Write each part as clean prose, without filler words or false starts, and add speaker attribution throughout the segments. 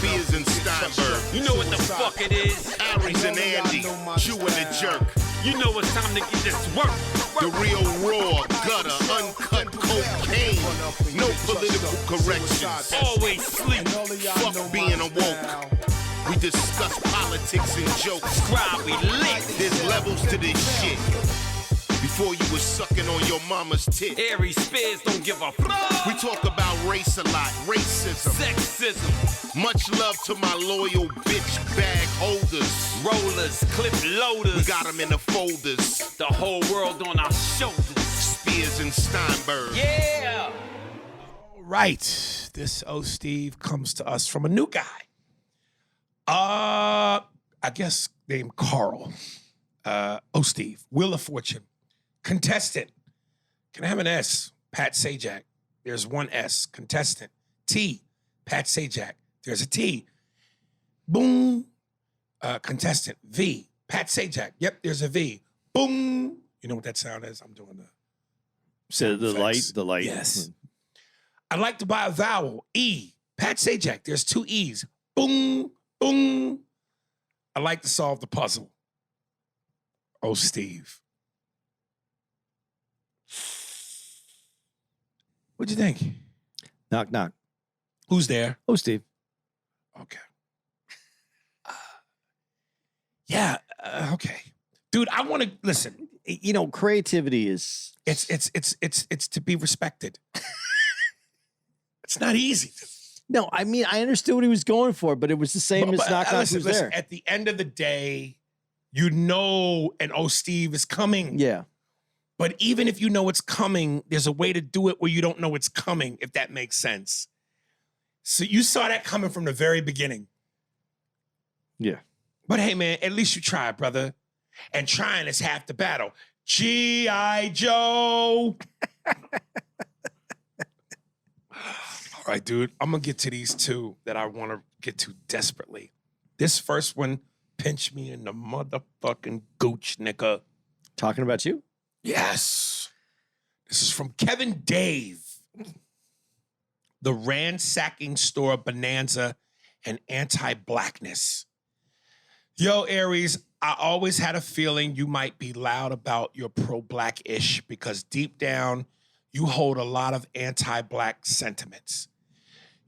Speaker 1: Spears and Steinberg.
Speaker 2: You know what the fuck it is?
Speaker 1: Aries and Andy, Chew and the Jerk.
Speaker 2: You know it's time to get this work.
Speaker 1: The real raw, gutter, uncut cocaine. No political corrections.
Speaker 2: Always sleep.
Speaker 1: Fuck being awoke. We discuss politics and jokes.
Speaker 2: Scribe, we lit.
Speaker 1: There's levels to this shit. Before you was sucking on your mama's tit.
Speaker 2: Aries Spears don't give a fuck.
Speaker 1: We talk about race a lot, racism.
Speaker 2: Sexism.
Speaker 1: Much love to my loyal bitch bag holders.
Speaker 2: Rollers, clip loaders.
Speaker 1: We got them in the folders.
Speaker 2: The whole world on our shoulders.
Speaker 1: Spears and Steinberg.
Speaker 2: Yeah.
Speaker 3: All right. This Steve comes to us from a new guy. I guess named Carl. Steve, Wheel of Fortune. Contestant. Can I have an S? Pat Sajak. There's one S. Contestant. T. Pat Sajak. There's a T. Boom. Contestant. V. Pat Sajak. Yep, there's a V. Boom. You know what that sound is? I'm doing the.
Speaker 4: So the light.
Speaker 3: Yes. I'd like to buy a vowel. E. Pat Sajak. There's two E's. Boom. Boom. I'd like to solve the puzzle. Steve. What'd you think?
Speaker 4: Knock, knock.
Speaker 3: Who's there?
Speaker 4: Steve.
Speaker 3: Okay. Yeah. Okay, dude. I want to listen.
Speaker 4: You know, creativity is
Speaker 3: It's to be respected. It's not easy.
Speaker 4: no. I mean, I understood what he was going for, but it was the same as knock, knock. Who's there?
Speaker 3: At the end of the day, you know, and Steve is coming.
Speaker 4: Yeah.
Speaker 3: But even if you know it's coming, there's a way to do it where you don't know it's coming, if that makes sense. So you saw that coming from the very beginning.
Speaker 4: Yeah.
Speaker 3: But hey, man, at least you tried, brother. And trying is half the battle. G.I. Joe. All right, dude. I'm going to get to these two that I want to get to desperately. This first one, pinch me in the motherfucking gooch, nigga.
Speaker 4: Talking about you?
Speaker 3: Yes. This is from Kevin Dave. The ransacking store bonanza and anti-blackness. Yo, Aries, I always had a feeling you might be loud about your pro-black-ish because deep down, you hold a lot of anti-black sentiments.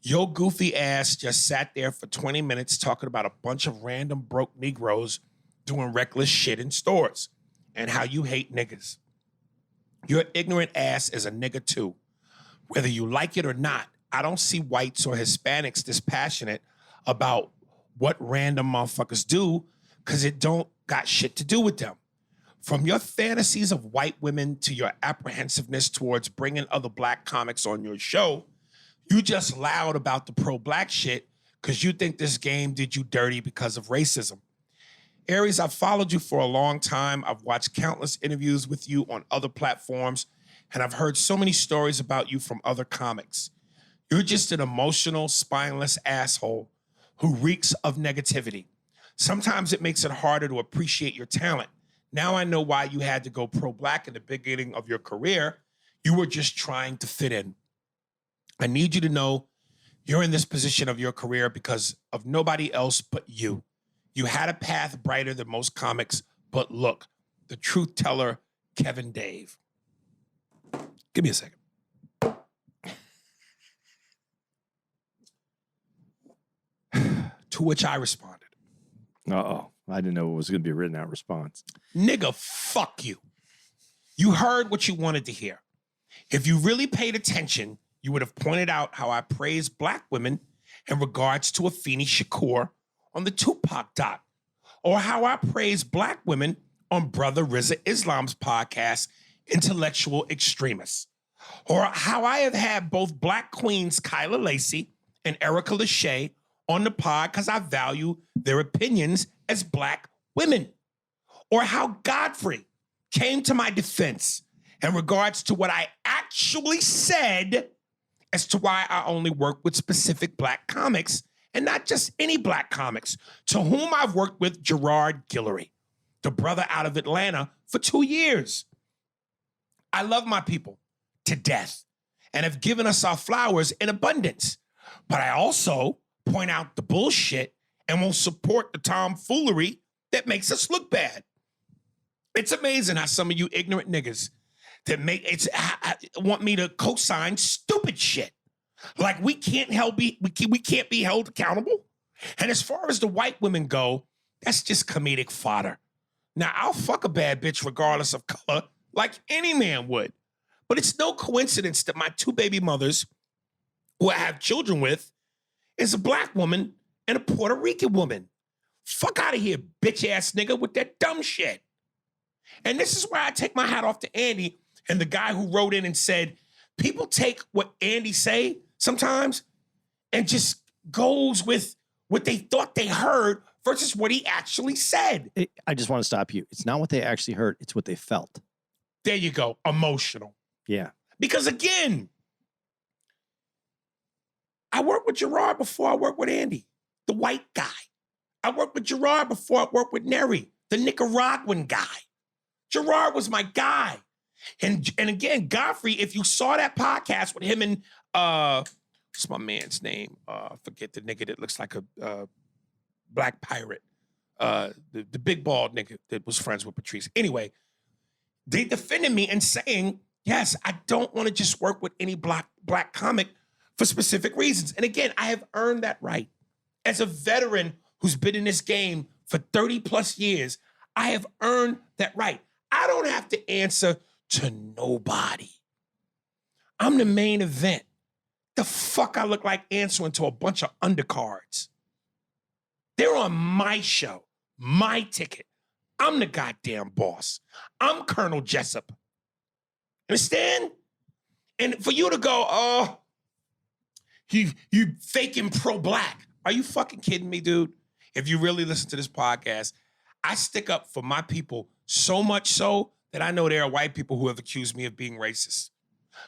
Speaker 3: Your goofy ass just sat there for 20 minutes talking about a bunch of random broke Negroes doing reckless shit in stores and how you hate niggas. Your ignorant ass is a nigga too. Whether you like it or not, I don't see whites or Hispanics this passionate about what random motherfuckers do because it don't got shit to do with them. From your fantasies of white women to your apprehensiveness towards bringing other black comics on your show, you just loud about the pro-black shit because you think this game did you dirty because of racism. Aries, I've followed you for a long time. I've watched countless interviews with you on other platforms, and I've heard so many stories about you from other comics. You're just an emotional, spineless asshole who reeks of negativity. Sometimes it makes it harder to appreciate your talent. Now I know why you had to go pro-black in the beginning of your career. You were just trying to fit in. I need you to know you're in this position of your career because of nobody else but you. You had a path brighter than most comics, but look, the truth teller, Kevin Dave. Give me a second. To which I responded.
Speaker 4: Uh-oh. I didn't know it was going to be a written out response.
Speaker 3: Nigga, fuck you. You heard what you wanted to hear. If you really paid attention, you would have pointed out how I praise black women in regards to Afeni Shakur on the Tupac doc, or how I praise black women on Brother Rizza Islam's podcast, Intellectual Extremists, or how I have had both black queens Kyla Lacey and Erica Lachey on the pod because I value their opinions as black women, or how Godfrey came to my defense in regards to what I actually said as to why I only work with specific black comics and not just any black comics, to whom I've worked with Gerard Guillory, the brother out of Atlanta, for 2 years. I love my people to death and have given us our flowers in abundance. But I also point out the bullshit and won't support the tomfoolery that makes us look bad. It's amazing how some of you ignorant niggas that want me to co-sign stupid shit. Like we can't be held accountable. And as far as the white women go, that's just comedic fodder. Now, I'll fuck a bad bitch regardless of color, like any man would. But it's no coincidence that my 2 baby mothers, who I have children with, is a black woman and a Puerto Rican woman. Fuck out of here, bitch-ass nigga, with that dumb shit. And this is where I take my hat off to Andy and the guy who wrote in and said, people take what Andy say sometimes and just goes with what they thought they heard versus what he actually said.
Speaker 4: I just want to stop you. It's not what they actually heard. It's what they felt.
Speaker 3: There you go. Emotional.
Speaker 4: Yeah.
Speaker 3: Because again, I worked with Gerard before I worked with Andy, the white guy. I worked with Gerard before I worked with Neri, the Nicaraguan guy. Gerard was my guy. And again, Godfrey, if you saw that podcast with him and what's my man's name? Forget the nigga that looks like a black pirate. The big bald nigga that was friends with Patrice. Anyway, they defended me and saying, yes, I don't want to just work with any black comic for specific reasons. And again, I have earned that right. As a veteran who's been in this game for 30 plus years, I have earned that right. I don't have to answer to nobody. I'm the main event. The fuck I look like answering to a bunch of undercards. They're on my show, my ticket. I'm the goddamn boss. I'm Colonel Jessup. Understand? And for you to go, oh, you faking pro-black. Are you fucking kidding me, dude? If you really listen to this podcast, I stick up for my people so much so that I know there are white people who have accused me of being racist.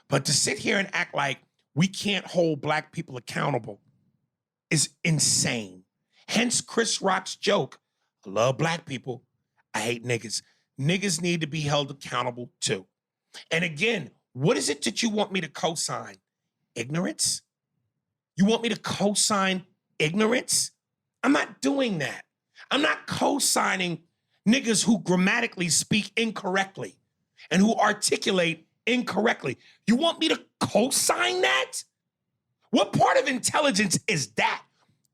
Speaker 3: But to sit here and act like we can't hold black people accountable is insane. Hence Chris Rock's joke, I love black people, I hate niggas. Niggas need to be held accountable too. And again, what is it that you want me to co-sign? Ignorance? You want me to co-sign ignorance? I'm not doing that. I'm not co-signing niggas who grammatically speak incorrectly and who articulate incorrectly. You want me to co-sign that? What part of intelligence is that?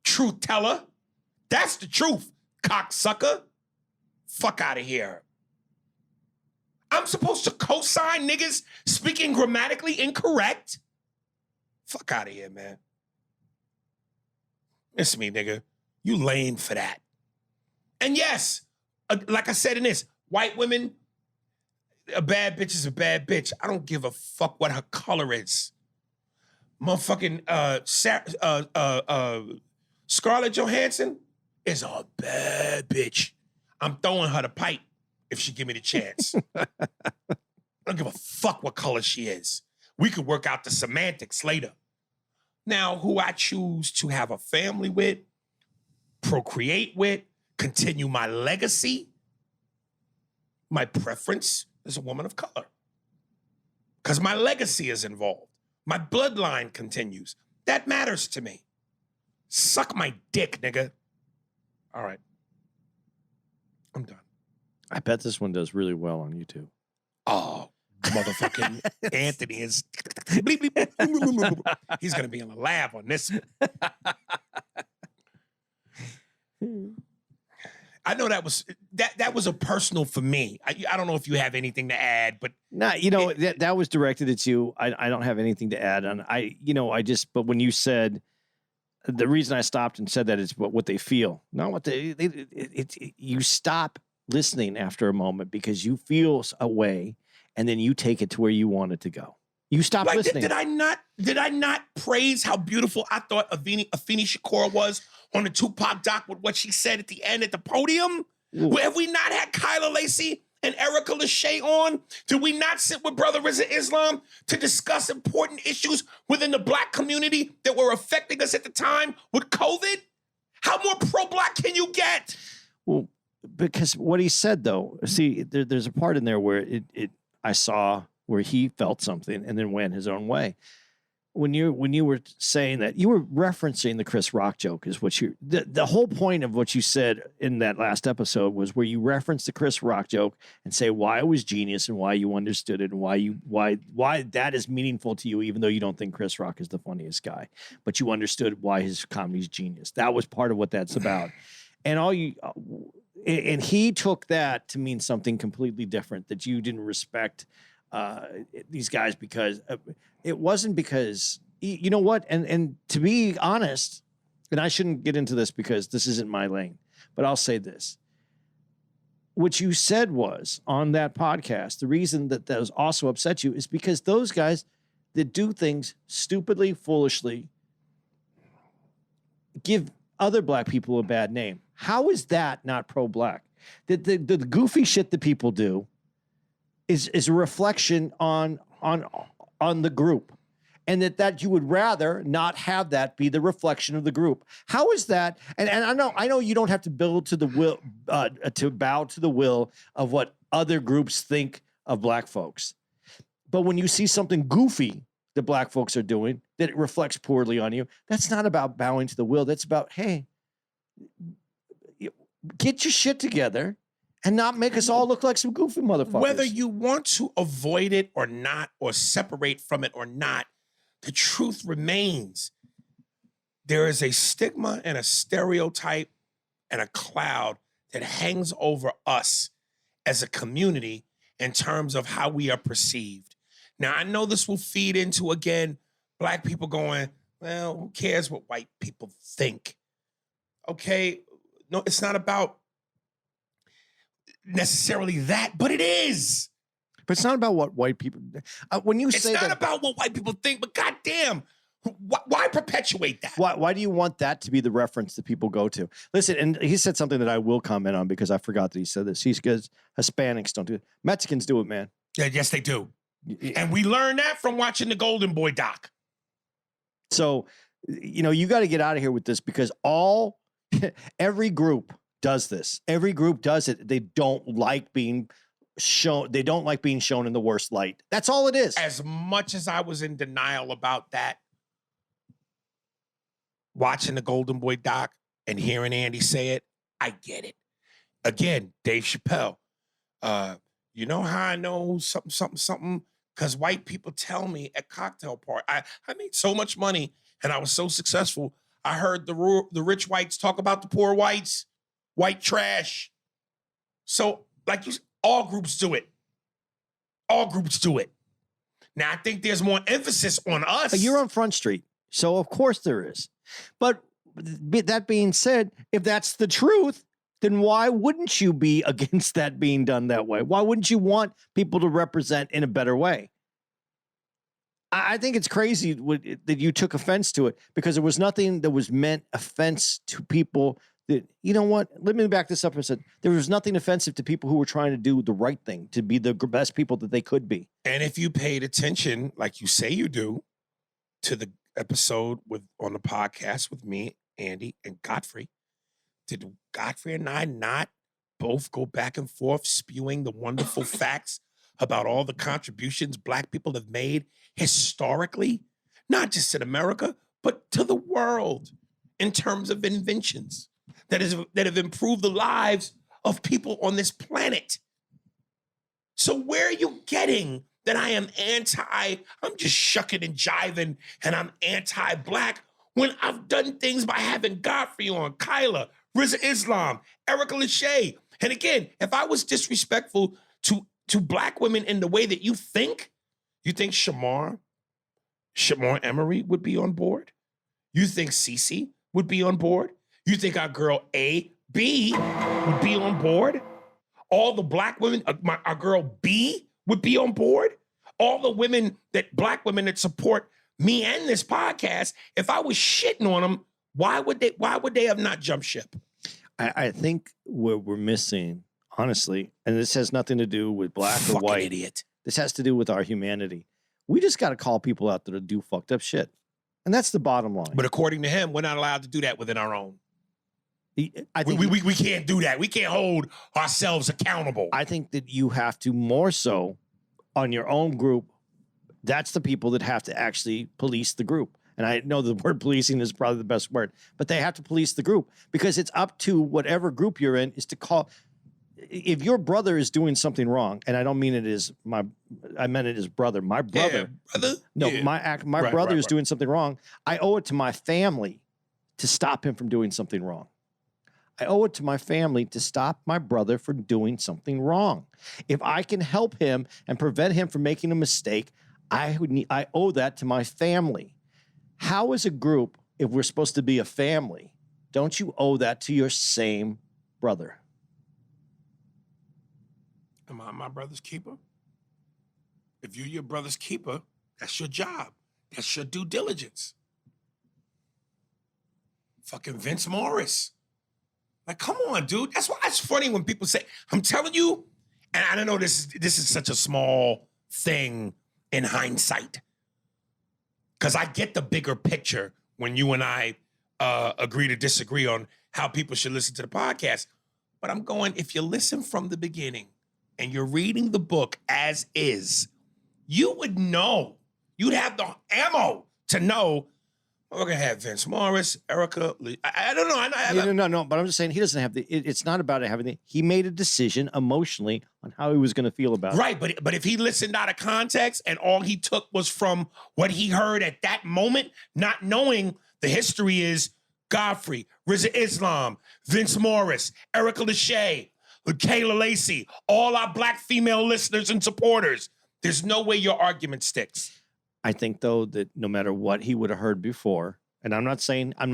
Speaker 3: Truth teller? That's the truth, cocksucker. Fuck out of here. I'm supposed to co-sign niggas speaking grammatically incorrect? Fuck out of here, man. It's me, nigga. You lame for that. And yes, like I said in this, white women, a bad bitch is a bad bitch. I don't give a fuck what her color is. Motherfucking Scarlett Johansson is a bad bitch. I'm throwing her the pipe if she give me the chance. I don't give a fuck what color she is. We could work out the semantics later. Now, who I choose to have a family with, procreate with, continue my legacy, my preference is a woman of color. Because my legacy is involved. My bloodline continues. That matters to me. Suck my dick, nigga. All right. I'm done.
Speaker 4: I bet this one does really well on YouTube.
Speaker 3: Oh, motherfucking Anthony is... He's going to be in the lab on this one. I know that was a personal for me. I don't know if you have anything to add, but
Speaker 4: nah, that was directed at you. I don't have anything to add on. But when you said the reason I stopped and said that is what they feel, not what you stop listening after a moment because you feel a way, and then you take it to where you want it to go. You stop listening. Did I not praise how beautiful I thought Afeni Shakur was on the Tupac doc with what she said at the end at the podium? Have we not had Kyla Lacey and Erica Lachey on? Did we not sit with Brother Rizza Islam to discuss important issues within the black community that were affecting us at the time with COVID? How more pro-black can you get? Well, because what he said, though, see, there's a part in there where I saw where he felt something and then went his own way. when you were saying that, you were referencing the Chris Rock joke, is what the whole point of what you said in that last episode was where you referenced the Chris Rock joke and say why it was genius and why you understood it and why that is meaningful to you, even though you don't think Chris Rock is the funniest guy, but you understood why his comedy's genius. That was part of what that's about. And he took that to mean something completely different, that you didn't respect these guys because it wasn't because, you know what? And to be honest, and I shouldn't get into this because this isn't my lane, but I'll say this. What you said was on that podcast, the reason that those also upset you is because those guys that do things stupidly, foolishly, give other black people a bad name. How is that not pro-black? The goofy shit that people do is a reflection on the group, and that you would rather not have that be the reflection of the group. How is that? And I know you don't have to bow to the will of what other groups think of black folks, but when you see something goofy that black folks are doing that it reflects poorly on you, that's not about bowing to the will. That's about, hey, get your shit together and not make us all look like some goofy motherfuckers.
Speaker 3: Whether you want to avoid it or not, or separate from it or not, the truth remains. There is a stigma and a stereotype and a cloud that hangs over us as a community in terms of how we are perceived. Now, I know this will feed into, again, black people going, well, who cares what white people think? Okay, no, it's not about necessarily that, but it is.
Speaker 4: But it's not about what white people. When you say
Speaker 3: it's not
Speaker 4: that,
Speaker 3: about what white people think, but goddamn, why perpetuate that?
Speaker 4: Why do you want that to be the reference that people go to? Listen, and he said something that I will comment on because I forgot that he said this. He says Hispanics don't do it. Mexicans do it, man.
Speaker 3: Yeah, yes, they do. And we learned that from watching the Golden Boy doc.
Speaker 4: So, you got to get out of here with this because every group does this. Every group does it. They don't like being shown. They don't like being shown in the worst light. That's all it is.
Speaker 3: As much as I was in denial about that, watching the Golden Boy doc and hearing Andy say it, I get it. Again, Dave Chappelle. You know how I know something? Because white people tell me at cocktail party. I made so much money and I was so successful. I heard the rich whites talk about the poor whites, white trash. So, like all groups do it. All groups do it. Now, I think there's more emphasis on us.
Speaker 4: But you're on Front Street, so of course there is. But that being said, if that's the truth, then why wouldn't you be against that being done that way? Why wouldn't you want people to represent in a better way? I think it's crazy that you took offense to it because there was nothing that was meant offense to people that, you know what? Let me back this up and say there was nothing offensive to people who were trying to do the right thing, to be the best people that they could be.
Speaker 3: And if you paid attention, like you say you do, to the episode on the podcast with me, Andy, and Godfrey, did Godfrey and I not both go back and forth spewing the wonderful facts about all the contributions black people have made historically, not just in America, but to the world in terms of inventions that have improved the lives of people on this planet? So where are you getting that I am I'm just shucking and jiving and I'm anti-black when I've done things by having Godfrey on, Kyla, Rizza Islam, Erica Lachey. And again, if I was disrespectful to black women in the way that you think Shamar Emery would be on board? You think Cece would be on board? You think our girl A.B. would be on board? All the black women, our girl B would be on board? All the black women that support me and this podcast, if I was shitting on them, why would they have not jumped ship?
Speaker 4: I think what we're missing, honestly, and this has nothing to do with black or white.
Speaker 3: Idiot.
Speaker 4: This has to do with our humanity. We just got to call people out that do fucked up shit. And that's the bottom line.
Speaker 3: But according to him, we're not allowed to do that within our own.
Speaker 4: I think
Speaker 3: we can't do that. We can't hold ourselves accountable.
Speaker 4: I think that you have to more so on your own group That's the people that have to actually police the group. And I know the word policing is probably the best word, but they have to police the group because it's up to whatever group you're in is to call. If your brother is doing something wrong, and I don't mean it as I meant it as brother. My brother,
Speaker 3: brother.
Speaker 4: no,
Speaker 3: Yeah.
Speaker 4: my
Speaker 3: Right,
Speaker 4: brother
Speaker 3: right,
Speaker 4: is
Speaker 3: right.
Speaker 4: doing something wrong. I owe it to my family to stop him from doing something wrong. I owe it to my family to stop my brother from doing something wrong. If I can help him and prevent him from making a mistake, I owe that to my family. How is a group, if we're supposed to be a family, don't you owe that to your same brother?
Speaker 3: Am I my brother's keeper? If you're your brother's keeper, that's your job. That's your due diligence. Fucking Vince Morris. Like, come on, dude. That's why it's funny when people say, I'm telling you, and I don't know, this is such a small thing in hindsight. Because I get the bigger picture when you and I agree to disagree on how people should listen to the podcast. But I'm going, if you listen from the beginning and you're reading the book as is, you would know. You'd have the ammo to know. We're going to have Vince Morris, Erica. I don't know.
Speaker 4: No. But I'm just saying he doesn't have it's not about it having the. He made a decision emotionally on how he was going to feel about it.
Speaker 3: Right, but if he listened out of context and all he took was from what he heard at that moment, not knowing the history is Godfrey, Rizza Islam, Vince Morris, Erica Lachey, Kayla Lacey, all our black female listeners and supporters, there's no way your argument sticks.
Speaker 4: I think though that no matter what he would have heard before, and I'm not saying I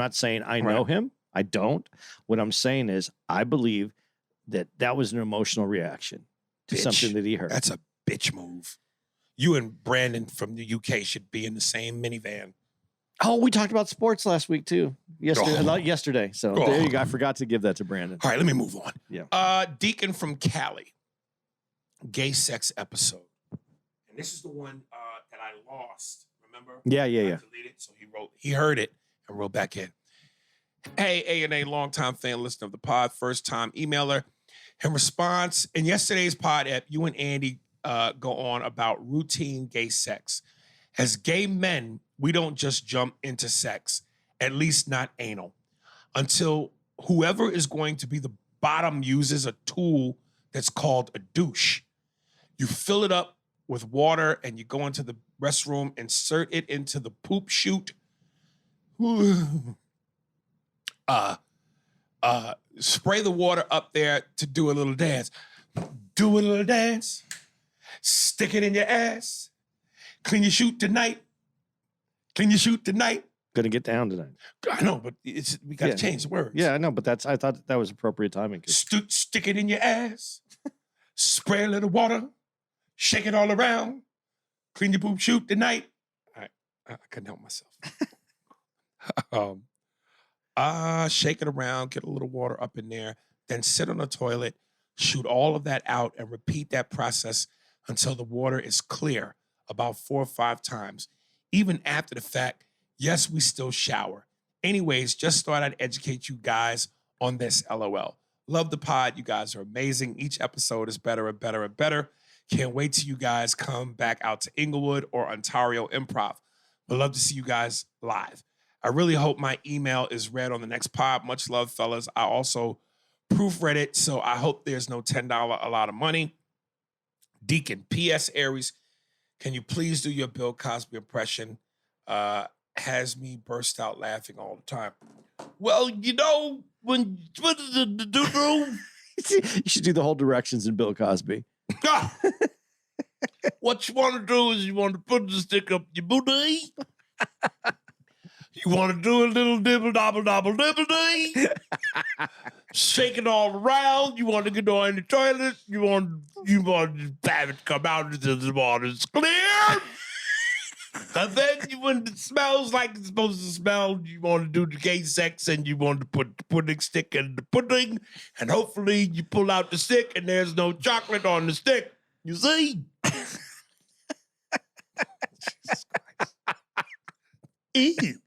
Speaker 4: know him. I don't. What I'm saying is I believe that was an emotional reaction to something that he heard.
Speaker 3: That's a bitch move. You and Brandon from the UK should be in the same minivan.
Speaker 4: Oh, we talked about sports last week too. Yesterday. So there you go. I forgot to give that to Brandon.
Speaker 3: All right, let me move on.
Speaker 4: Yeah.
Speaker 3: Deacon from Cali, gay sex episode. And this is the one that I lost. Remember?
Speaker 4: Yeah.
Speaker 3: I deleted it, so he heard it and wrote back in. Hey, A&A, longtime fan, listener of the pod, first time emailer. In response, in yesterday's pod app, you and Andy go on about routine gay sex. As gay men, we don't just jump into sex, at least not anal, until whoever is going to be the bottom uses a tool that's called a douche. You fill it up with water and you go into the restroom, insert it into the poop chute. Spray the water up there to do a little dance. Do a little dance. Stick it in your ass. Clean your chute tonight. Clean your chute tonight.
Speaker 4: Gonna get down tonight.
Speaker 3: I know, but we got to change the words.
Speaker 4: Yeah, I know, but I thought that was appropriate timing.
Speaker 3: Stick it in your ass. Spray a little water. Shake it all around. Clean your poop chute tonight. I couldn't help myself. Shake it around, get a little water up in there, then sit on the toilet, shoot all of that out, and repeat that process until the water is clear about 4 or 5 times. Even after the fact, yes, we still shower. Anyways, just thought I'd educate you guys on this, LOL. Love the pod. You guys are amazing. Each episode is better and better and better. Can't wait till you guys come back out to Inglewood or Ontario Improv. Would love to see you guys live. I really hope my email is read on the next pod. Much love, fellas. I also proofread it, so I hope there's no $10 a lot of money. Deacon, P.S. Aries, can you please do your Bill Cosby impression? Has me burst out laughing all the time. Well, you know, when
Speaker 4: You should do the whole directions in Bill Cosby.
Speaker 3: What you want to do is you want to put the stick up your booty. You want to do a little dibble dobble dobble dibble dee. Shake it all around. You want to get on the toilet. You want to have it come out until the water's clear. And then when it smells like it's supposed to smell, you want to do the gay sex and you want to put the pudding stick in the pudding. And hopefully you pull out the stick and there's no chocolate on the stick. You see? Jesus Christ. Ew.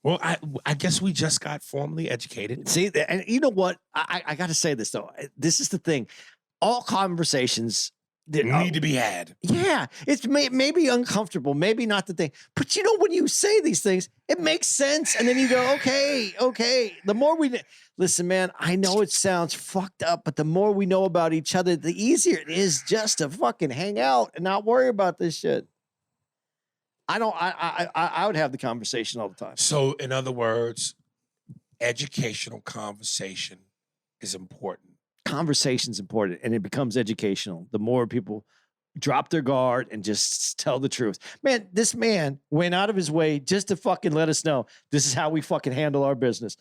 Speaker 3: Well, I guess we just got formally educated.
Speaker 4: See, and you know what? I got to say this, though. This is the thing. All conversations
Speaker 3: need to be had.
Speaker 4: Yeah, it's maybe uncomfortable, maybe not the thing. But you know, when you say these things, it makes sense. And then you go, okay. The more we listen, man, I know it sounds fucked up, but the more we know about each other, the easier it is just to fucking hang out and not worry about this shit. I would have the conversation all the time.
Speaker 3: So, in other words, educational conversation is important.
Speaker 4: Conversation's important, and it becomes educational. The more people drop their guard and just tell the truth. Man, this man went out of his way just to fucking let us know this is how we fucking handle our business.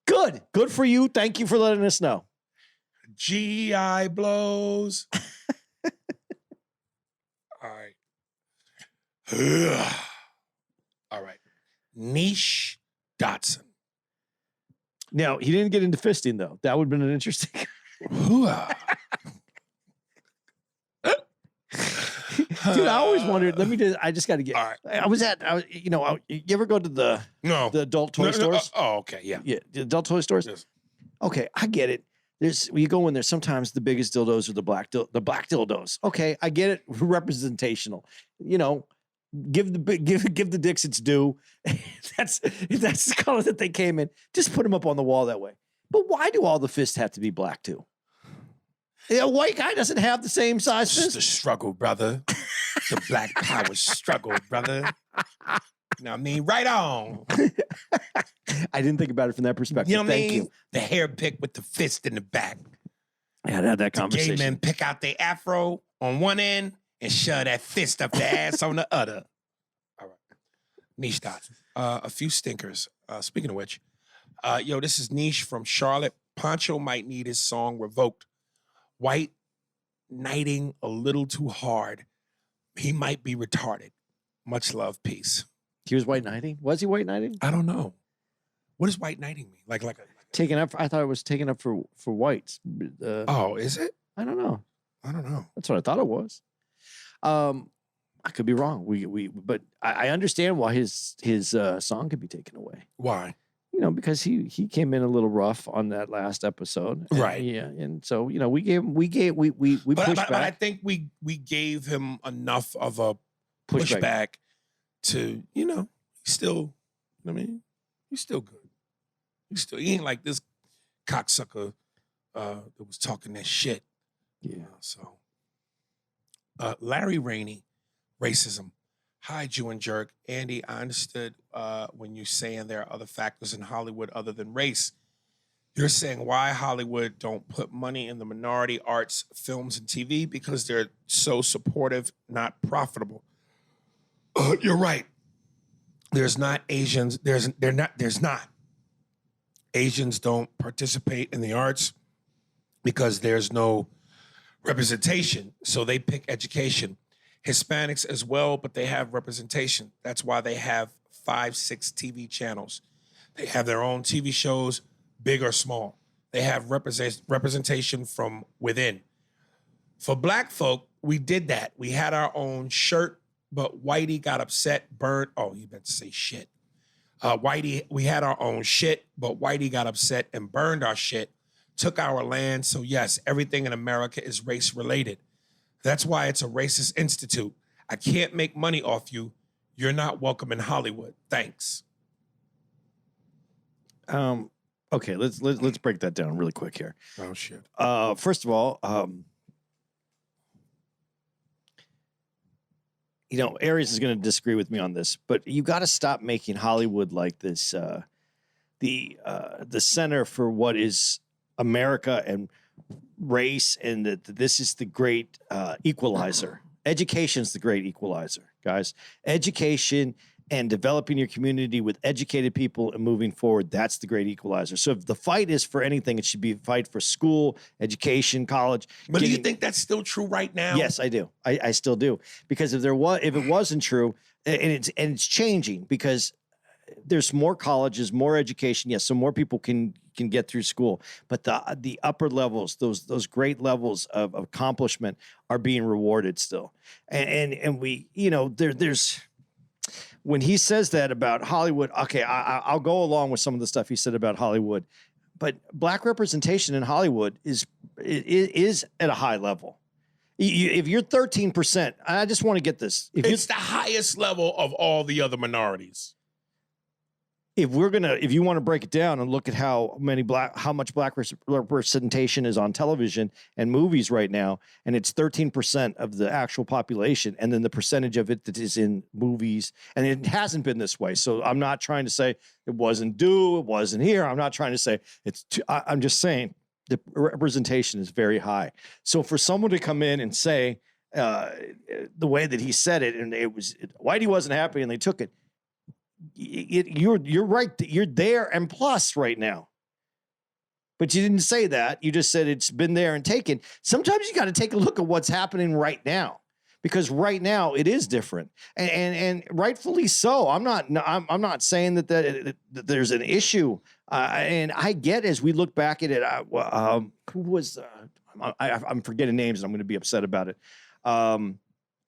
Speaker 4: Good for you. Thank you for letting us know.
Speaker 3: GI blows. All right. All right. Niche Dotson.
Speaker 4: Now, he didn't get into fisting, though. That would have been an interesting. Dude, I always wondered. I just got to get.
Speaker 3: All right.
Speaker 4: You ever go to the adult toy stores?
Speaker 3: Oh, okay, yeah.
Speaker 4: Yeah, the adult toy stores.
Speaker 3: Yes.
Speaker 4: Okay, I get it. You go in there. Sometimes the biggest dildos are the black dildos. Okay, I get it. Representational. You know, give the dicks its due. That's the color that they came in. Just put them up on the wall that way. But why do all the fists have to be black too? A white guy doesn't have the same size fist.
Speaker 3: It's the struggle, brother. The black power struggle, brother. Now, I mean, right on.
Speaker 4: I didn't think about it from that perspective.
Speaker 3: You know what I
Speaker 4: Thank
Speaker 3: mean?
Speaker 4: you.
Speaker 3: The hair pick with the fist in the back.
Speaker 4: I had that conversation.
Speaker 3: Gay men pick out their afro on one end and shove that fist up their ass on the other. All right. Niche Dot. A few stinkers. Speaking of which, this is Niche from Charlotte. Poncho might need his song revoked. White knighting a little too hard. He might be retarded. Much love, peace.
Speaker 4: He was white knighting? Was he white knighting?
Speaker 3: I don't know. What does white knighting mean? Like
Speaker 4: taken up? I thought it was taken up for whites.
Speaker 3: Oh, is it?
Speaker 4: I don't know. That's what I thought it was. I could be wrong. But I understand why his song could be taken away.
Speaker 3: Why?
Speaker 4: You know, because he came in a little rough on that last episode,
Speaker 3: right?
Speaker 4: Yeah, and so we pushed back.
Speaker 3: But I think we gave him enough of a pushback to he's still. I mean, he's still good. He ain't like this cocksucker that was talking that shit.
Speaker 4: Yeah.
Speaker 3: So, Larry Rainey, racism. Hi, Jew and Jerk. Andy, I understood when you're saying there are other factors in Hollywood other than race. You're saying why Hollywood don't put money in the minority arts, films, and TV because they're so supportive, not profitable. You're right. There's not Asians. There's not. Asians don't participate in the arts because there's no representation. So they pick education. Hispanics as well, but they have representation. That's why they have 5-6 TV channels. They have their own TV shows, big or small. They have representation from within. For black folk, we did that. We had our own shirt, but Whitey got upset, burned. Oh, you meant to say shit. We had our own shit, but Whitey got upset and burned our shit, took our land. So yes, everything in America is race related. That's why it's a racist institute. I can't make money off you. You're not welcome in Hollywood. Thanks.
Speaker 4: Okay, let's break that down really quick here.
Speaker 3: Oh shit.
Speaker 4: First of all, Aries is going to disagree with me on this, but you got to stop making Hollywood like this. The center for what is America and race, and that this is the great equalizer. Education is the great equalizer, guys. Education and developing your community with educated people and moving forward, that's the great equalizer. So if the fight is for anything, it should be a fight for school, education, college.
Speaker 3: But do you think that's still true right now?
Speaker 4: Yes, I do. I still do. Because if it wasn't true, and it's changing because there's more colleges, more education. Yes, so more people can get through school, but the upper levels, those great levels of accomplishment are being rewarded still. And we, there's when he says that about Hollywood, okay, I'll go along with some of the stuff he said about Hollywood, but black representation in Hollywood is at a high level. If you're 13%, I just want to get this.
Speaker 3: It's the highest level of all the other minorities.
Speaker 4: If you want to break it down and look at how much black representation is on television and movies right now, and it's 13% of the actual population, and then the percentage of it that is in movies, and it hasn't been this way. So I'm not trying to say it wasn't due, it wasn't here. I'm not trying to say I'm just saying the representation is very high. So for someone to come in and say the way that he said it, and Whitey wasn't happy, and they took it. You're right. You're there and plus right now. But you didn't say that. You just said it's been there and taken. Sometimes you got to take a look at what's happening right now, because right now it is different, and rightfully so. I'm not saying that there's an issue, and I get as we look back at it. Who was I'm forgetting names, and I'm going to be upset about it.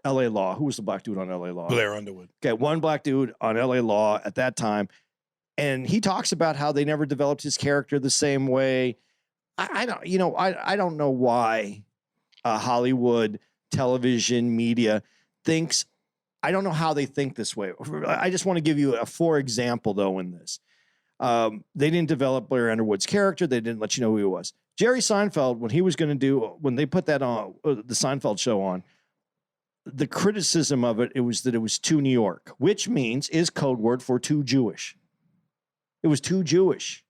Speaker 4: L.A. Law. Who was the black dude on L.A. Law?
Speaker 3: Blair Underwood.
Speaker 4: Okay, one black dude on L.A. Law at that time, and he talks about how they never developed his character the same way. I don't know why Hollywood, television, media thinks. I don't know how they think this way. I just want to give you a for example, though, in this. They didn't develop Blair Underwood's character. They didn't let you know who he was. Jerry Seinfeld, when they put that on the Seinfeld show on, the criticism of it was that it was too New York, which is code word for too Jewish. It was too Jewish.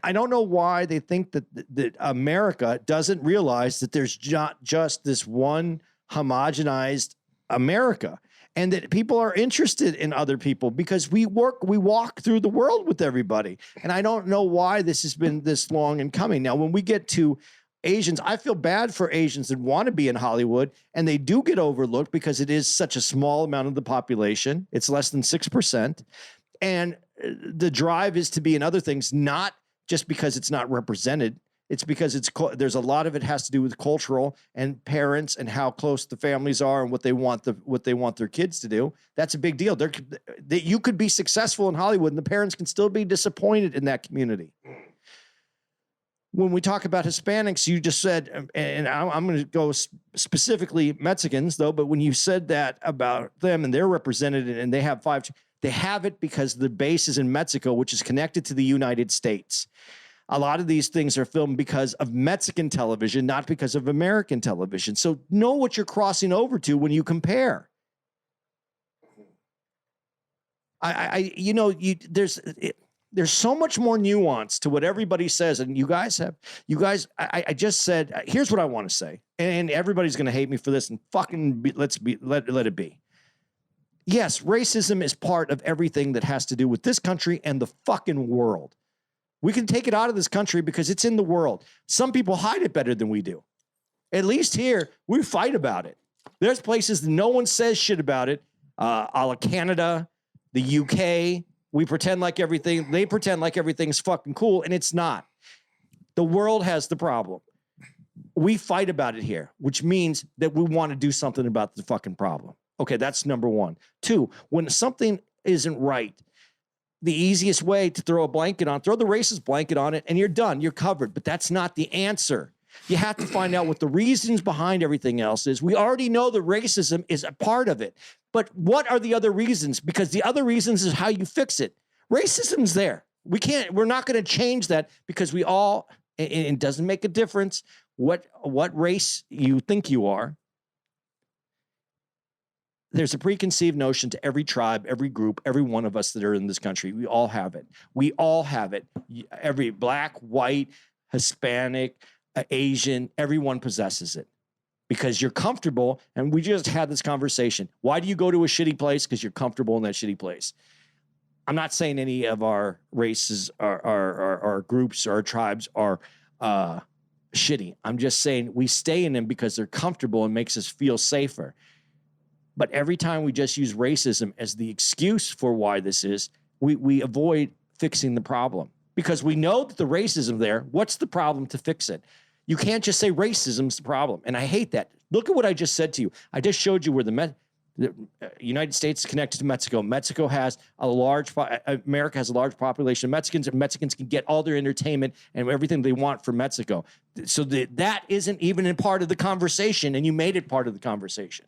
Speaker 4: I don't know why they think that America doesn't realize that there's not just this one homogenized America, and that people are interested in other people because we walk through the world with everybody. And I don't know why this has been this long in coming. Now, when we get to Asians, I feel bad for Asians that want to be in Hollywood, and they do get overlooked because it is such a small amount of the population. It's less than 6%. And the drive is to be in other things, not just because it's not represented. It's because there's a lot of it has to do with cultural and parents and how close the families are and what they want their kids to do. That's a big deal. You could be successful in Hollywood, and the parents can still be disappointed in that community. When we talk about Hispanics, you just said, and I'm going to go specifically Mexicans, though, but when you said that about them and they're represented and they have they have it because the base is in Mexico, which is connected to the United States. A lot of these things are filmed because of Mexican television, not because of American television. So know what you're crossing over to when you compare. There's so much more nuance to what everybody says. And I just said, here's what I want to say. And everybody's going to hate me for this, and let it be. Yes, racism is part of everything that has to do with this country and the fucking world. We can take it out of this country because it's in the world. Some people hide it better than we do. At least here, we fight about it. There's places that no one says shit about it. A la Canada, the UK. They pretend like everything's fucking cool, and it's not. The world has the problem. We fight about it here, which means that we want to do something about the fucking problem. Okay, that's number one. Two, when something isn't right, the easiest way to throw the racist blanket on it, and you're done. You're covered. But that's not the answer. You have to find out what the reasons behind everything else is. We already know that racism is a part of it. But what are the other reasons? Because the other reasons is how you fix it. Racism's there. We're not going to change that because and it doesn't make a difference what race you think you are. There's a preconceived notion to every tribe, every group, every one of us that are in this country. We all have it. We all have it. Every black, white, Hispanic, Asian, everyone possesses it because you're comfortable. And we just had this conversation. Why do you go to a shitty place? Because you're comfortable in that shitty place. I'm not saying any of our races, our groups, our tribes are shitty. I'm just saying we stay in them because they're comfortable and makes us feel safer. But every time we just use racism as the excuse for why this is, we avoid fixing the problem. Because we know that the racism there, what's the problem to fix it? You can't just say racism's the problem. And I hate that. Look at what I just said to you. I just showed you where The United States is connected to Mexico. Mexico has America has a large population of Mexicans, and Mexicans can get all their entertainment and everything they want from Mexico. So that isn't even a part of the conversation, and you made it part of the conversation.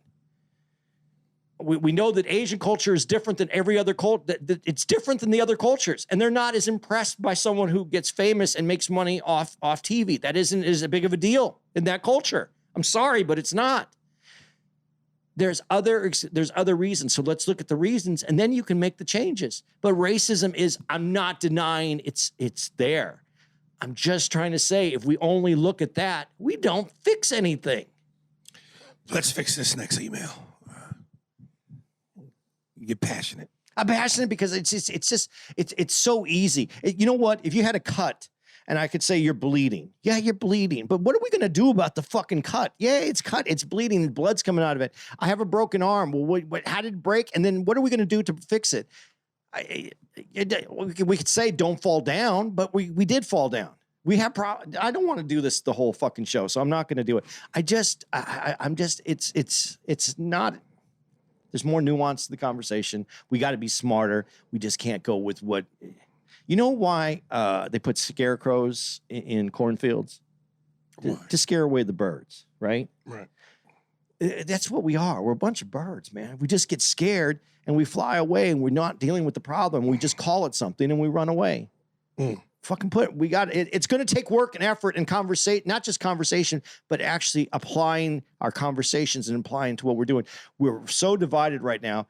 Speaker 4: We know that Asian culture is different than every other culture. It's different than the other cultures, and they're not as impressed by someone who gets famous and makes money off TV. That isn't as big of a deal in that culture. I'm sorry, but it's not. There's other reasons. So let's look at the reasons, and then you can make the changes. But racism is, I'm not denying it's there. I'm just trying to say, if we only look at that, we don't fix anything.
Speaker 3: Let's fix this next email. You get passionate.
Speaker 4: I'm passionate because it's so easy. You know what? If you had a cut and I could say you're bleeding. Yeah, you're bleeding. But what are we going to do about the fucking cut? Yeah, it's cut. It's bleeding. And blood's coming out of it. I have a broken arm. Well, how did it break? And then what are we going to do to fix it? We could say don't fall down, but we did fall down. We have I don't want to do this the whole fucking show, so I'm not going to do it. It's not. There's more nuance to the conversation. We got to be smarter. We just can't go with what. You know why they put scarecrows in cornfields? To scare away the birds, right?
Speaker 3: Right.
Speaker 4: That's what we are. We're a bunch of birds, man. We just get scared and we fly away and we're not dealing with the problem. We just call it something and we run away. It's going to take work and effort and conversation, not just conversation, but actually applying our conversations and applying to what we're doing. We're so divided right now.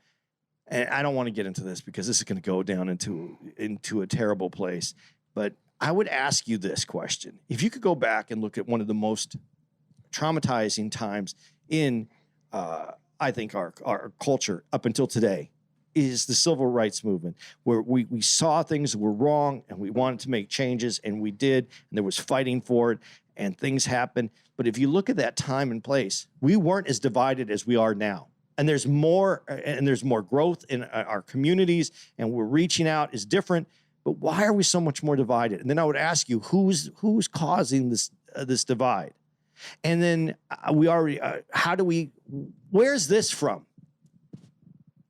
Speaker 4: And I don't want to get into this because this is going to go down into a terrible place. But I would ask you this question. If you could go back and look at one of the most traumatizing times in, I think, our culture up until today, is the civil rights movement, where we saw things that were wrong and we wanted to make changes, and we did, and there was fighting for it, and things happened. But if you look at that time and place, we weren't as divided as we are now. And there's more growth in our communities, and we're reaching out is different. But why are we so much more divided? And then I would ask you, who's causing this divide? And then where's this from?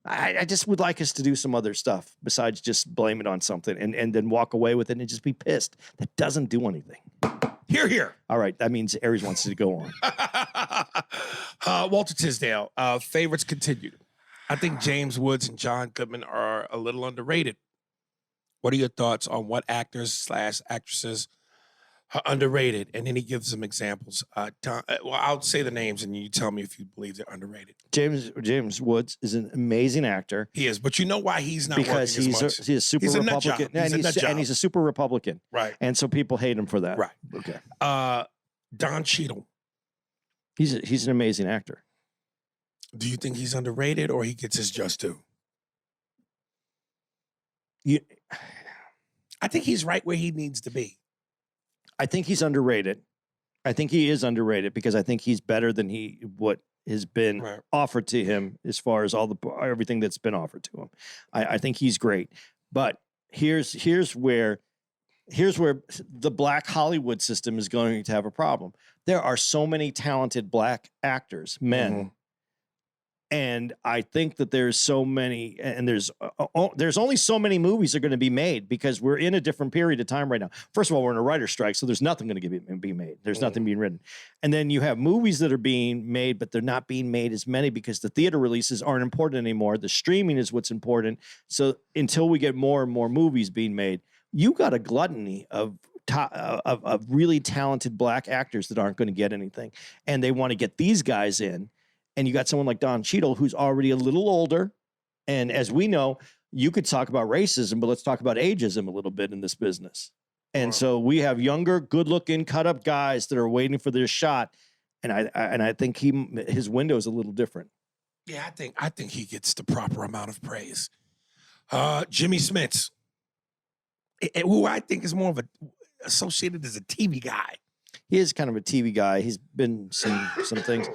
Speaker 4: I just would like us to do some other stuff besides just blame it on something and then walk away with it and just be pissed. That doesn't do anything.
Speaker 3: Hear, hear.
Speaker 4: All right. That means Aries wants to go
Speaker 3: on. Walter Tisdale, favorites continued. I think James Woods and John Goodman are a little underrated. What are your thoughts on what actors/actresses are underrated? And then he gives some examples. I'll say the names and you tell me if you believe they're underrated.
Speaker 4: James Woods is an amazing actor.
Speaker 3: He is, but you know why he's not
Speaker 4: because
Speaker 3: working as much?
Speaker 4: He's a super Republican. And he's a super Republican.
Speaker 3: Right.
Speaker 4: And so people hate him for that.
Speaker 3: Right.
Speaker 4: Okay.
Speaker 3: Don Cheadle.
Speaker 4: He's an amazing actor.
Speaker 3: Do you think he's underrated or he gets his just due? I think he's right where he needs to be.
Speaker 4: I think he's underrated. I think he is underrated because I think he's better than what has been offered to him as far as everything that's been offered to him. I think he's great. But here's where the black Hollywood system is going to have a problem. There are so many talented black actors, men. Mm-hmm. And I think that there's so many, and there's only so many movies that are going to be made because we're in a different period of time right now. First of all, we're in a writer's strike, so there's nothing going to be made. There's nothing being written. And then you have movies that are being made, but they're not being made as many because the theater releases aren't important anymore. The streaming is what's important. So until we get more and more movies being made, you got a gluttony of really talented black actors that aren't going to get anything. And they want to get these guys in. And you got someone like Don Cheadle, who's already a little older. And as we know, you could talk about racism, but let's talk about ageism a little bit in this business. And so we have younger, good-looking, cut-up guys that are waiting for their shot. And I think his window is a little different.
Speaker 3: Yeah, I think he gets the proper amount of praise. Jimmy Smits, who I think is more of associated as a TV guy.
Speaker 4: He is kind of a TV guy. He's been some things.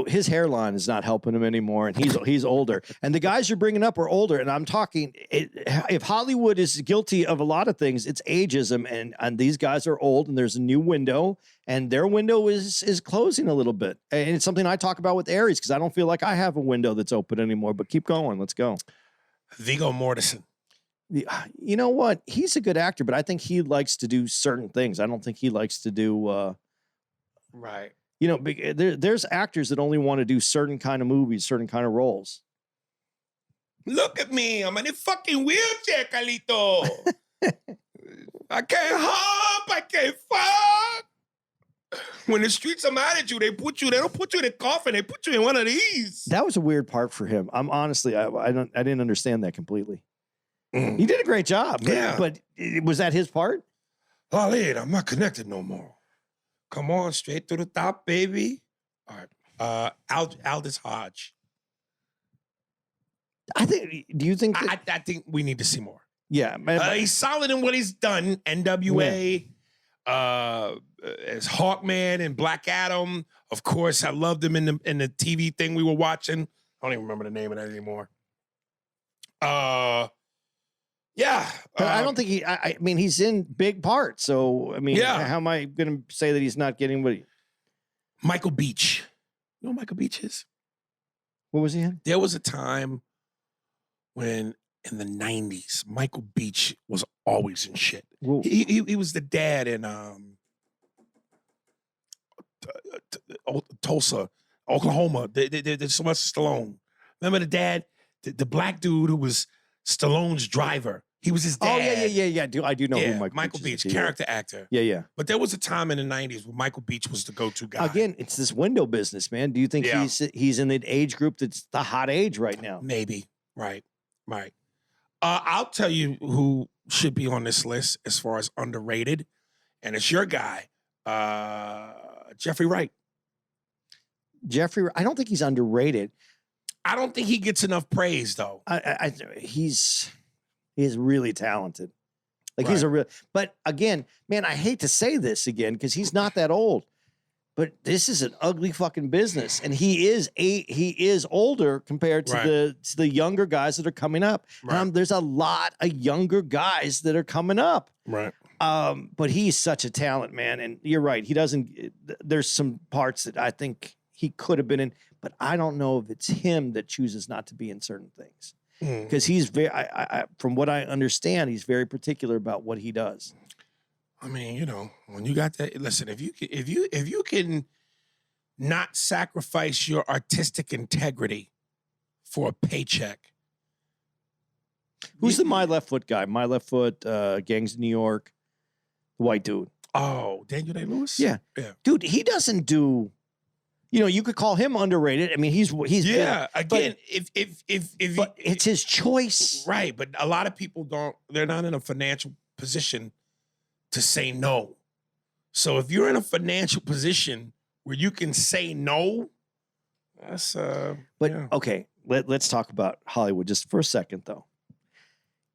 Speaker 4: his hairline is not helping him anymore, and he's older. And the guys you're bringing up are older. And I'm talking, if Hollywood is guilty of a lot of things, it's ageism. And these guys are old, and there's a new window, and their window is closing a little bit. And it's something I talk about with Aries because I don't feel like I have a window that's open anymore. But keep going. Let's go.
Speaker 3: Viggo Mortensen.
Speaker 4: You know what? He's a good actor, but I think he likes to do certain things. I don't think he likes to do.
Speaker 3: Right.
Speaker 4: There's actors that only want to do certain kind of movies, certain kind of roles.
Speaker 3: Look at me. I'm in a fucking wheelchair, Carlito. I can't hop. I can't fuck. When the streets are mad at you, they don't put you in a coffin. They put you in one of these.
Speaker 4: That was a weird part for him. I'm honestly, I didn't understand that completely. He did a great job. But was that his part?
Speaker 3: Oh, Lord, I'm not connected no more. Come on, straight to the top, baby. All right. Aldous Hodge.
Speaker 4: Do you think that,
Speaker 3: I think we need to see more.
Speaker 4: Yeah.
Speaker 3: He's solid in what he's done. NWA, as Hawkman and Black Adam. Of course, I loved him in the TV thing we were watching. I don't even remember the name of that anymore. Yeah.
Speaker 4: But I don't think I mean, he's in big parts. So, I mean, how am I going to say that he's not getting what
Speaker 3: Michael Beach. You know who Michael Beach is?
Speaker 4: What was he in?
Speaker 3: There was a time when, in the 90s, Michael Beach was always in shit. He was the dad in Tulsa, Oklahoma. The Sylvester Stallone. Remember the dad? The black dude who was Stallone's driver. He was his dad.
Speaker 4: Oh, yeah. I do know who
Speaker 3: Michael Beach, character actor.
Speaker 4: Yeah.
Speaker 3: But there was a time in the 90s where Michael Beach was the go-to guy.
Speaker 4: Again, it's this window business, man. Do you think he's in the age group that's the hot age right now?
Speaker 3: Maybe. Right. I'll tell you who should be on this list as far as underrated, and it's your guy, Jeffrey Wright.
Speaker 4: I don't think he's underrated.
Speaker 3: I don't think he gets enough praise, though.
Speaker 4: He's really talented. Like
Speaker 3: Right.
Speaker 4: he's a real. But again, man, I hate to say this again because he's not that old. But this is an ugly fucking business, and he is older compared to the younger guys that are coming up.
Speaker 3: Right.
Speaker 4: There's a lot of younger guys that are coming up.
Speaker 3: Right.
Speaker 4: But he's such a talent, man. And you're right. He doesn't. There's some parts that I think he could have been in, but I don't know if it's him that chooses not to be in certain things because he's very. From what I understand, he's very particular about what he does.
Speaker 3: I mean, when you got that, listen, if you can not sacrifice your artistic integrity for a paycheck.
Speaker 4: Who's the My Left Foot guy? My Left Foot, Gangs of New York, the white dude.
Speaker 3: Oh, Daniel Day-Lewis?
Speaker 4: Yeah. Dude, he doesn't do. You could call him underrated. I mean, he's
Speaker 3: yeah.
Speaker 4: Been,
Speaker 3: again, if
Speaker 4: but it's his choice,
Speaker 3: right? But a lot of people don't. They're not in a financial position to say no. So if you're in a financial position where you can say no, that's
Speaker 4: okay. Let's talk about Hollywood just for a second, though.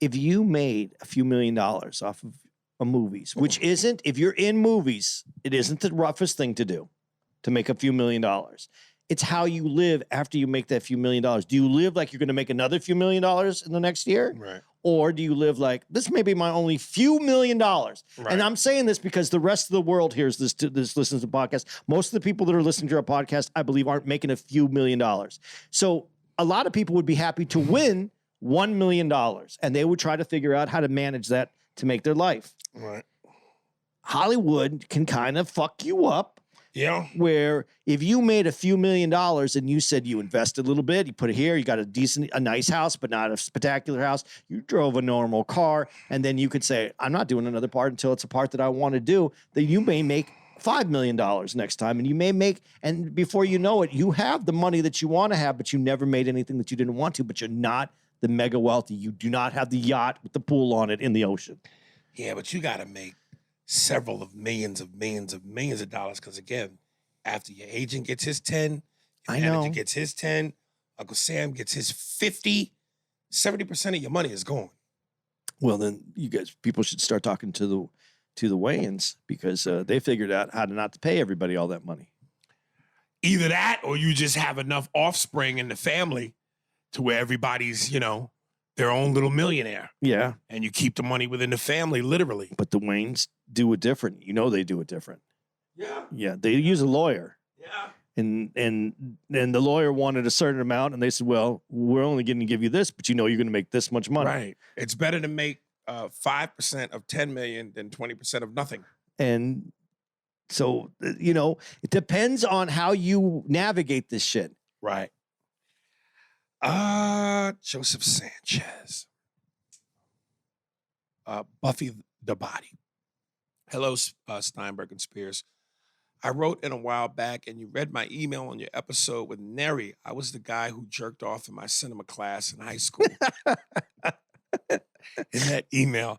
Speaker 4: If you made a few $1 million off of movies, which isn't, if you're in movies, it isn't the roughest thing to do. To make a few $1 million. It's how you live after you make that few $1 million. Do you live like you're going to make another few $1 million in the next year?
Speaker 3: Right.
Speaker 4: Or do you live like, this may be my only few $1 million? Right. And I'm saying this because the rest of the world hears this listens to the podcast. Most of the people that are listening to our podcast, I believe, aren't making a few $1 million. So a lot of people would be happy to win $1 million, and they would try to figure out how to manage that to make their life.
Speaker 3: Right.
Speaker 4: Hollywood can kind of fuck you up.
Speaker 3: Yeah.
Speaker 4: Where if you made a few $1 million and you said you invested a little bit, you put it here, you got a nice house, but not a spectacular house. You drove a normal car. And then you could say, I'm not doing another part until it's a part that I want to do. That you may make $5 million next time. And you may make, and before you know it, you have the money that you want to have, but you never made anything that you didn't want to, but you're not the mega wealthy. You do not have the yacht with the pool on it in the ocean.
Speaker 3: Yeah, but you got to make several of millions of dollars. Because again, after your agent gets his 10, your manager gets his 10, Uncle Sam gets his 50, 70% of your money is gone.
Speaker 4: Well, then people should start talking to the Wayans because they figured out how to not to pay everybody all that money.
Speaker 3: Either that or you just have enough offspring in the family to where everybody's, their own little millionaire.
Speaker 4: Yeah.
Speaker 3: And you keep the money within the family, literally.
Speaker 4: But the Waynes do it different. They do it different.
Speaker 3: Yeah.
Speaker 4: Yeah. They use a lawyer.
Speaker 3: Yeah.
Speaker 4: And the lawyer wanted a certain amount, and they said, well, we're only going to give you this, but you're going to make this much money.
Speaker 3: Right. It's better to make 5% of 10 million than 20% of nothing.
Speaker 4: And so, it depends on how you navigate this shit.
Speaker 3: Right. Joseph Sanchez. Buffy the Body. Hello, Steinberg and Spears. I wrote in a while back, and you read my email on your episode with Neri. I was the guy who jerked off in my cinema class in high school. In that email,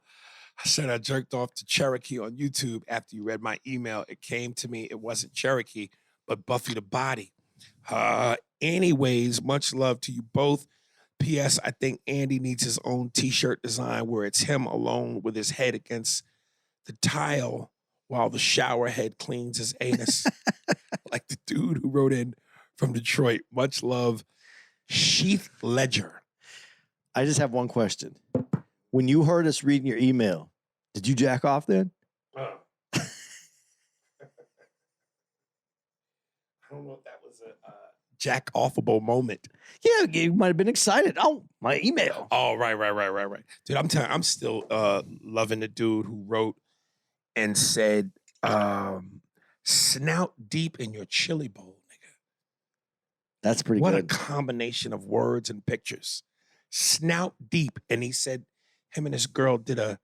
Speaker 3: I said I jerked off to Cherokee on YouTube. After you read my email, it came to me it wasn't Cherokee, but Buffy the Body. Anyways, much love to you both. P.S. I think Andy needs his own T-shirt design where it's him alone with his head against the tile while the shower head cleans his anus. Like the dude who wrote in from Detroit. Much love, Sheath Ledger.
Speaker 4: I just have one question. When you heard us reading your email, did you jack off then?
Speaker 3: I don't know if that was a jack-offable moment.
Speaker 4: Yeah, you might have been excited. Oh, my email.
Speaker 3: Oh, right. Dude, I'm telling you, I'm still loving the dude who wrote and said, snout deep in your chili bowl, nigga.
Speaker 4: That's pretty
Speaker 3: What
Speaker 4: good.
Speaker 3: a combination of words and pictures. Snout deep. And he said him and his girl did a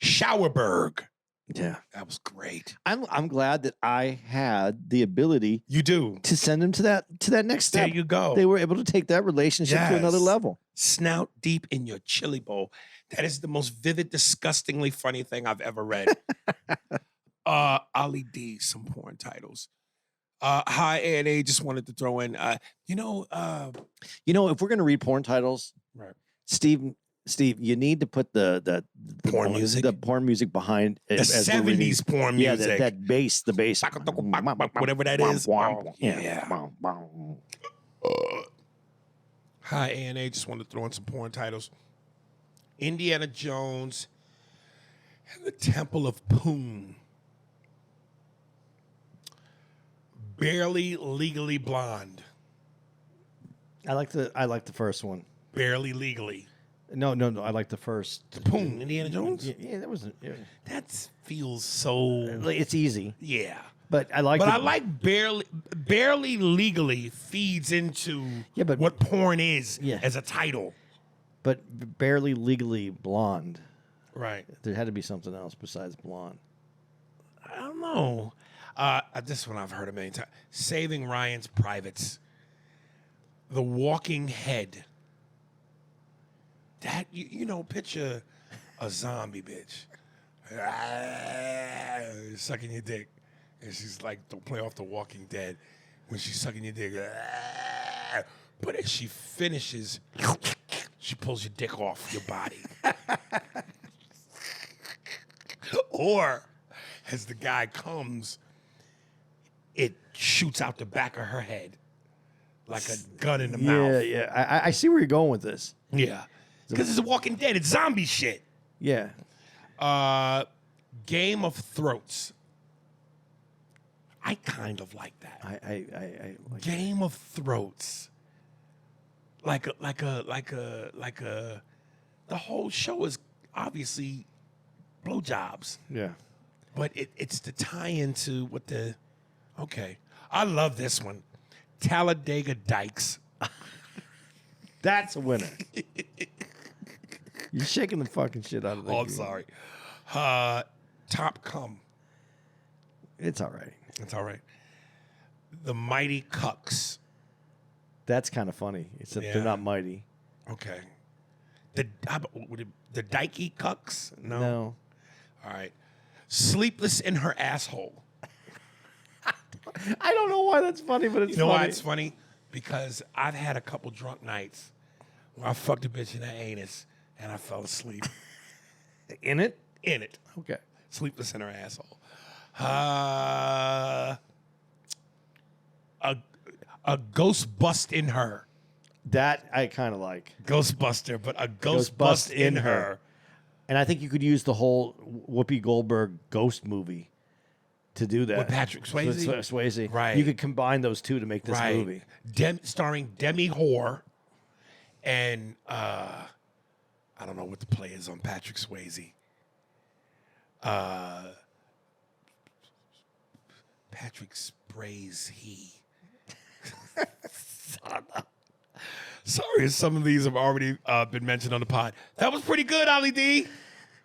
Speaker 3: showerberg.
Speaker 4: Yeah.
Speaker 3: That was great.
Speaker 4: I'm glad that I had the ability
Speaker 3: You do.
Speaker 4: to send them to that next step.
Speaker 3: There you go.
Speaker 4: They were able to take that relationship to another
Speaker 3: Yes.
Speaker 4: level.
Speaker 3: Snout deep in your chili bowl. That is the most vivid, disgustingly funny thing I've ever read. Ali D, some porn titles. Hi, A&A, just wanted to throw in,
Speaker 4: If we're gonna read porn titles,
Speaker 3: right.
Speaker 4: Steve, you need to put the
Speaker 3: Porn music?
Speaker 4: the porn music behind it
Speaker 3: The
Speaker 4: as we're reading.
Speaker 3: 70s porn
Speaker 4: Yeah,
Speaker 3: music.
Speaker 4: that bass, the bass,
Speaker 3: Whatever that is. Oh,
Speaker 4: Yeah.
Speaker 3: Hi, A&A, just wanted to throw in some porn titles. Indiana Jones and the Temple of Poon. Barely Legally Blonde.
Speaker 4: I like the first one.
Speaker 3: Barely Legally.
Speaker 4: No. I like the first.
Speaker 3: Poon, Indiana Jones?
Speaker 4: Yeah, that was.
Speaker 3: That feels so...
Speaker 4: It's easy,
Speaker 3: Yeah.
Speaker 4: but I like.
Speaker 3: But I like barely legally feeds into
Speaker 4: Yeah, but-
Speaker 3: what porn is
Speaker 4: Yeah.
Speaker 3: as a title.
Speaker 4: But barely legally blonde.
Speaker 3: Right.
Speaker 4: There had to be something else besides blonde.
Speaker 3: I don't know. This one I've heard a million times. Saving Ryan's Privates. The Walking Head. That, picture a zombie bitch. Sucking your dick. And she's like, don't play off The Walking Dead. When she's sucking your dick. But as she finishes, she pulls your dick off your body. Or as the guy comes, it shoots out the back of her head like a gun in the mouth.
Speaker 4: Yeah. I see where you're going with this.
Speaker 3: Yeah. Because it's a Walking Dead. It's zombie shit.
Speaker 4: Yeah.
Speaker 3: Game of Throats. I kind of like that.
Speaker 4: I like
Speaker 3: Game of Throats. Like a the whole show is obviously blowjobs.
Speaker 4: Yeah.
Speaker 3: But it's the tie-in to what the... Okay. I love this one. Talladega Dykes.
Speaker 4: That's a winner. You're shaking the fucking shit out of the
Speaker 3: Oh, I'm sorry. Top Cum.
Speaker 4: It's all right.
Speaker 3: That's all right. The Mighty Cucks.
Speaker 4: That's kind of funny. Except
Speaker 3: Yeah.
Speaker 4: they're not mighty.
Speaker 3: Okay. The Dykey Cucks?
Speaker 4: No.
Speaker 3: All right. Sleepless in Her Asshole.
Speaker 4: I don't know why that's funny, but it's
Speaker 3: You know
Speaker 4: funny.
Speaker 3: why it's funny? Because I've had a couple drunk nights where I fucked a bitch in the anus and I fell asleep
Speaker 4: In it?
Speaker 3: in it.
Speaker 4: Okay.
Speaker 3: Sleepless in her asshole. A ghost bust in her.
Speaker 4: That I kind of like.
Speaker 3: Ghostbuster, but a ghost bust in her.
Speaker 4: And I think you could use the whole Whoopi Goldberg ghost movie to do that.
Speaker 3: With Patrick Swayze?
Speaker 4: Swayze.
Speaker 3: Right.
Speaker 4: You could combine those two to make this movie.
Speaker 3: Starring Demi Moore and I don't know what the play is on Patrick Swayze. Patrick Sprays he. Sorry, some of these have already been mentioned on the pod. That was pretty good, Ollie D.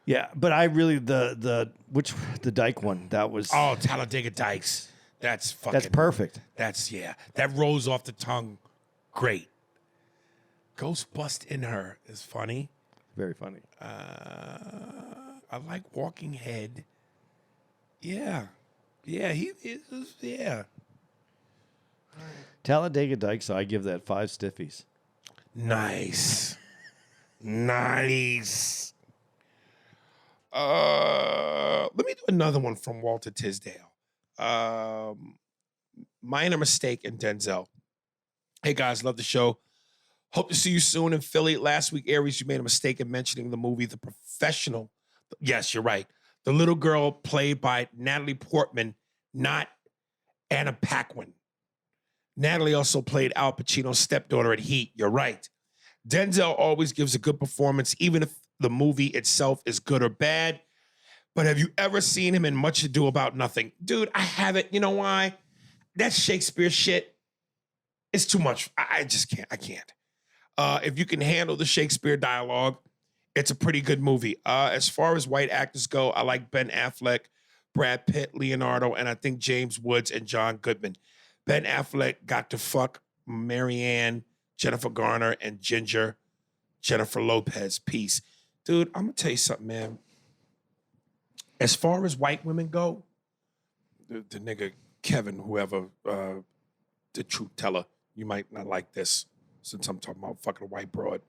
Speaker 4: Yeah, but I really the Dyke one, that was
Speaker 3: Talladega Dykes. That's fucking.
Speaker 4: that's perfect.
Speaker 3: That rolls off the tongue. Great. Ghost bust in her is funny.
Speaker 4: Very funny.
Speaker 3: I like Walking Head. Yeah, he is. Yeah.
Speaker 4: Talladega Dykes, I give that 5 stiffies.
Speaker 3: Nice. Nice. Let me do another one from Walter Tisdale. Minor Mistake and Denzel. Hey guys, love the show. Hope to see you soon in Philly. Last week, Aries, you made a mistake in mentioning the movie The Professional. Yes, you're right. The little girl played by Natalie Portman, not Anna Paquin. Natalie also played Al Pacino's stepdaughter at Heat. You're right. Denzel always gives a good performance, even if the movie itself is good or bad. But have you ever seen him in Much Ado About Nothing? Dude, I haven't. You know why? That Shakespeare shit, it's too much. I just can't. I can't. If you can handle the Shakespeare dialogue, it's a pretty good movie. As far as white actors go, I like Ben Affleck, Brad Pitt, Leonardo, and I think James Woods and John Goodman. Ben Affleck got to fuck Marianne, Jennifer Garner, and Ginger, Jennifer Lopez. Peace. Dude, I'm going to tell you something, man. As far as white women go, the nigga Kevin, whoever, the truth teller, you might not like this since I'm talking about fucking a white broad.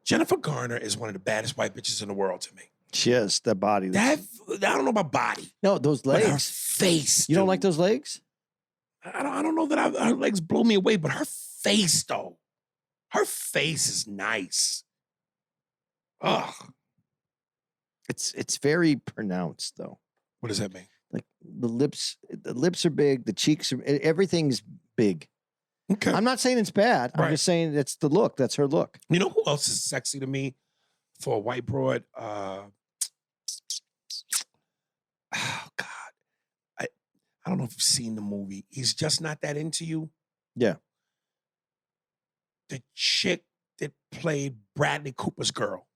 Speaker 3: Jennifer Garner is one of the baddest white bitches in the world to me.
Speaker 4: She has that body.
Speaker 3: I don't know about body.
Speaker 4: No, those
Speaker 3: But her
Speaker 4: legs.
Speaker 3: face.
Speaker 4: You don't
Speaker 3: dude.
Speaker 4: like those legs?
Speaker 3: I don't know that her legs blow me away, but her face, though. Her face is nice. Ugh.
Speaker 4: It's very pronounced though.
Speaker 3: What does that mean?
Speaker 4: Like the lips are big, the cheeks are, everything's big.
Speaker 3: Okay.
Speaker 4: I'm not saying it's bad.
Speaker 3: Right.
Speaker 4: I'm just saying it's the look. That's her look.
Speaker 3: You know who else is sexy to me for a white broad? Oh, God. I don't know if you've seen the movie. He's Just Not That Into You.
Speaker 4: Yeah.
Speaker 3: The chick that played Bradley Cooper's girl.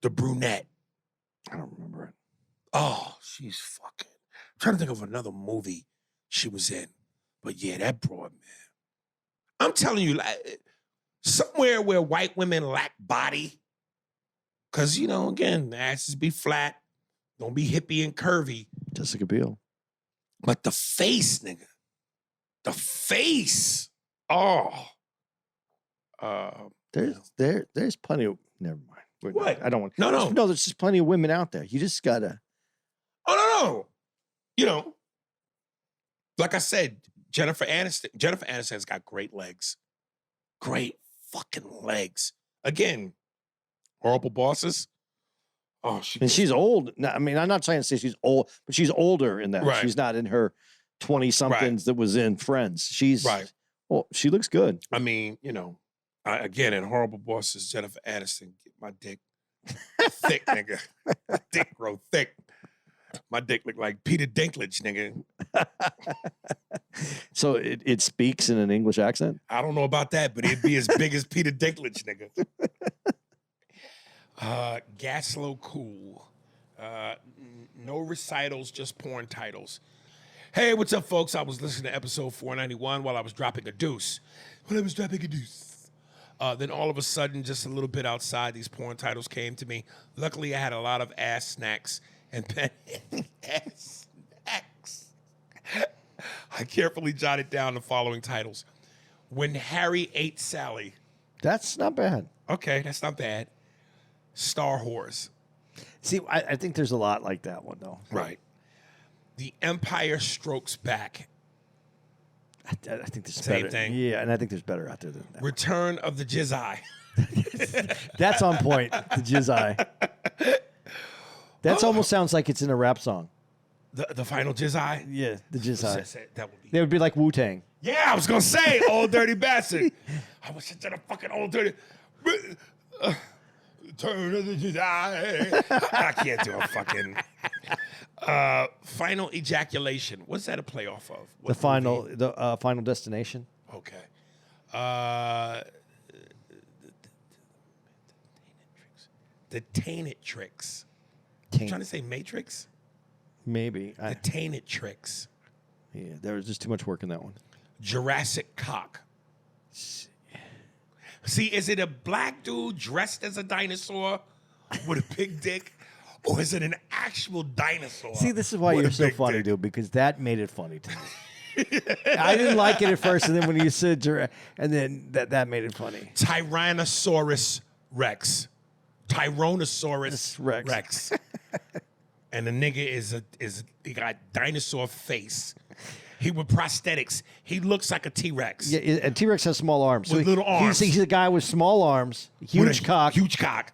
Speaker 3: The brunette.
Speaker 4: I don't remember it.
Speaker 3: Oh, she's fucking. I'm trying to think of another movie she was in. But yeah, that broad, man. I'm telling you, like, somewhere where white women lack body, because, you know, again, the asses be flat, don't be hippie and curvy.
Speaker 4: Jessica Biel.
Speaker 3: But the face, nigga. The face. Oh.
Speaker 4: There's plenty of, never mind.
Speaker 3: What?
Speaker 4: I don't want.
Speaker 3: No.
Speaker 4: No, there's just plenty of women out there. You just gotta.
Speaker 3: Oh, no. You know, like I said, Jennifer Aniston's got great legs. Great fucking legs. Again, Horrible Bosses. Oh,
Speaker 4: she's old. No, I mean, I'm not trying to say she's old, but she's older in that.
Speaker 3: Right.
Speaker 4: She's not in her 20-somethings that was in Friends. She's
Speaker 3: right.
Speaker 4: Well, she looks good.
Speaker 3: I mean, you know, again, in Horrible Bosses, Jennifer Aniston, get my dick thick, nigga. My dick grow thick. My dick look like Peter Dinklage, nigga.
Speaker 4: So it speaks in an English accent?
Speaker 3: I don't know about that, but it'd be as big as Peter Dinklage, nigga. Gaslow Cool. No recitals, just porn titles. Hey, what's up, folks? I was listening to episode 491 while I was dropping a deuce. Then all of a sudden, just a little bit outside, these porn titles came to me. Luckily, I had a lot of ass snacks and ass snacks. I carefully jotted down the following titles. When Harry Ate Sally.
Speaker 4: That's not bad.
Speaker 3: Okay, that's not bad. Star Whores.
Speaker 4: See, I think there's a lot like that one, though.
Speaker 3: Right. The Empire Strokes Back.
Speaker 4: I think there's
Speaker 3: Same
Speaker 4: better.
Speaker 3: thing.
Speaker 4: Yeah, and I think there's better out there than that.
Speaker 3: Return of the Jizz Eye.
Speaker 4: That's on point. The Jizz Eye. That almost sounds like it's in a rap song.
Speaker 3: The final Jizz Eye?
Speaker 4: Yeah, the Jizz Eye.
Speaker 3: That would be.
Speaker 4: They would be like Wu-Tang.
Speaker 3: Yeah, I was going to say, old dirty bastard. I was such a fucking old dirty. Turn of the Jizz Eye. I can't do a fucking. Final Ejaculation. What's that a play off of? What movie?
Speaker 4: The Final Destination.
Speaker 3: Okay. The Tainted Tricks. I'm trying to say Matrix?
Speaker 4: Maybe.
Speaker 3: The Tainted Tricks.
Speaker 4: Yeah, there was just too much work in that one.
Speaker 3: Jurassic Cock. See, is it a black dude dressed as a dinosaur with a big dick? Or is it an actual dinosaur?
Speaker 4: See, this is why
Speaker 3: with
Speaker 4: you're
Speaker 3: a
Speaker 4: so
Speaker 3: big
Speaker 4: funny,
Speaker 3: dick?
Speaker 4: dude, because that made it funny to me. I didn't like it at first, and then when you said and then that made it funny.
Speaker 3: Tyrannosaurus Rex. Tyrannosaurus
Speaker 4: Rex.
Speaker 3: Rex. And the nigga he got dinosaur face. He with prosthetics. He looks like a T-Rex.
Speaker 4: Yeah, and T-Rex has small arms.
Speaker 3: With little arms.
Speaker 4: He's a guy with small arms, huge cock.
Speaker 3: Huge cock.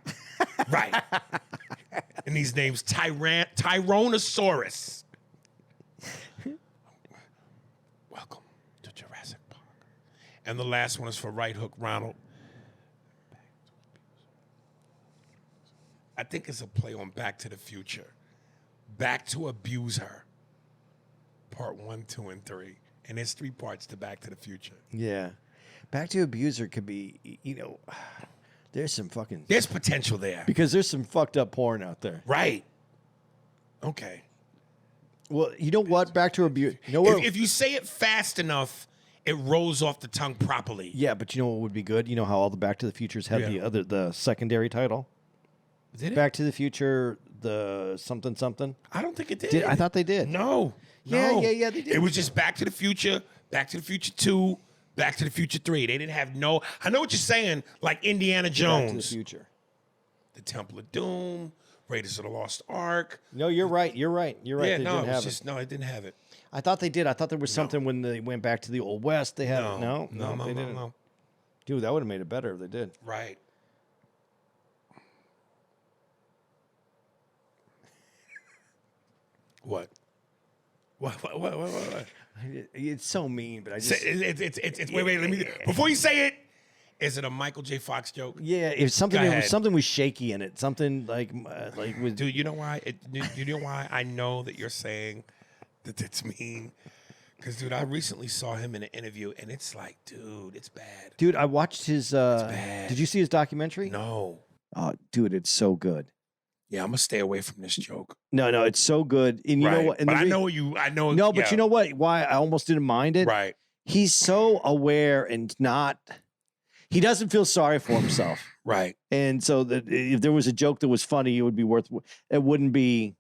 Speaker 3: Right. And these names, Tyrannosaurus. Welcome to Jurassic Park. And the last one is for Right Hook Ronald. I think it's a play on Back to the Future. Back to Abuse Her. Part 1, 2, and 3. And there's 3 parts to Back to the Future.
Speaker 4: Yeah. Back to Abuser could be, there's some fucking...
Speaker 3: There's potential there.
Speaker 4: Because there's some fucked up porn out there.
Speaker 3: Right. Okay.
Speaker 4: Well, you know what? Back to Abuser... You know what?
Speaker 3: If you say it fast enough, it rolls off the tongue properly.
Speaker 4: Yeah, but you know what would be good? You know how all the Back to the Futures have the secondary title?
Speaker 3: Did it?
Speaker 4: Back to the Future, the something something.
Speaker 3: I don't think it did.
Speaker 4: I thought they did.
Speaker 3: No.
Speaker 4: Yeah,
Speaker 3: no.
Speaker 4: they did.
Speaker 3: It was just Back to the Future, Back to the Future 2, Back to the Future 3. They didn't have no... I know what you're saying, like Indiana Jones.
Speaker 4: Back to the Future.
Speaker 3: The Temple of Doom, Raiders of the Lost Ark.
Speaker 4: No, you're right. You're right.
Speaker 3: Yeah,
Speaker 4: they
Speaker 3: no,
Speaker 4: didn't have it.
Speaker 3: no, it didn't have it.
Speaker 4: I thought they did. I thought there was something when they went back to the Old West. They had it. No, they didn't.
Speaker 3: No.
Speaker 4: Dude, that would have made it better if they did.
Speaker 3: Right. What? What?
Speaker 4: It's so mean, but I just...
Speaker 3: It's wait, let me... Before you say it, is it a Michael J. Fox joke?
Speaker 4: Yeah, if something
Speaker 3: Go ahead.
Speaker 4: something was shaky in it, something like with...
Speaker 3: Dude, you know why? You know why I know that you're saying that it's mean? Because, dude, I recently saw him in an interview, and it's like, dude, it's bad.
Speaker 4: Dude, I watched his...
Speaker 3: bad.
Speaker 4: Did you see his documentary?
Speaker 3: No.
Speaker 4: Oh, dude, it's so good.
Speaker 3: Yeah, I'm gonna stay away from this joke.
Speaker 4: No, it's so good. And you know what? And
Speaker 3: But I know you. I know.
Speaker 4: No, but you know what? Why I almost didn't mind it.
Speaker 3: Right.
Speaker 4: He's so aware and not. He doesn't feel sorry for himself.
Speaker 3: Right.
Speaker 4: And so that if there was a joke that was funny, it would be worth. It wouldn't be.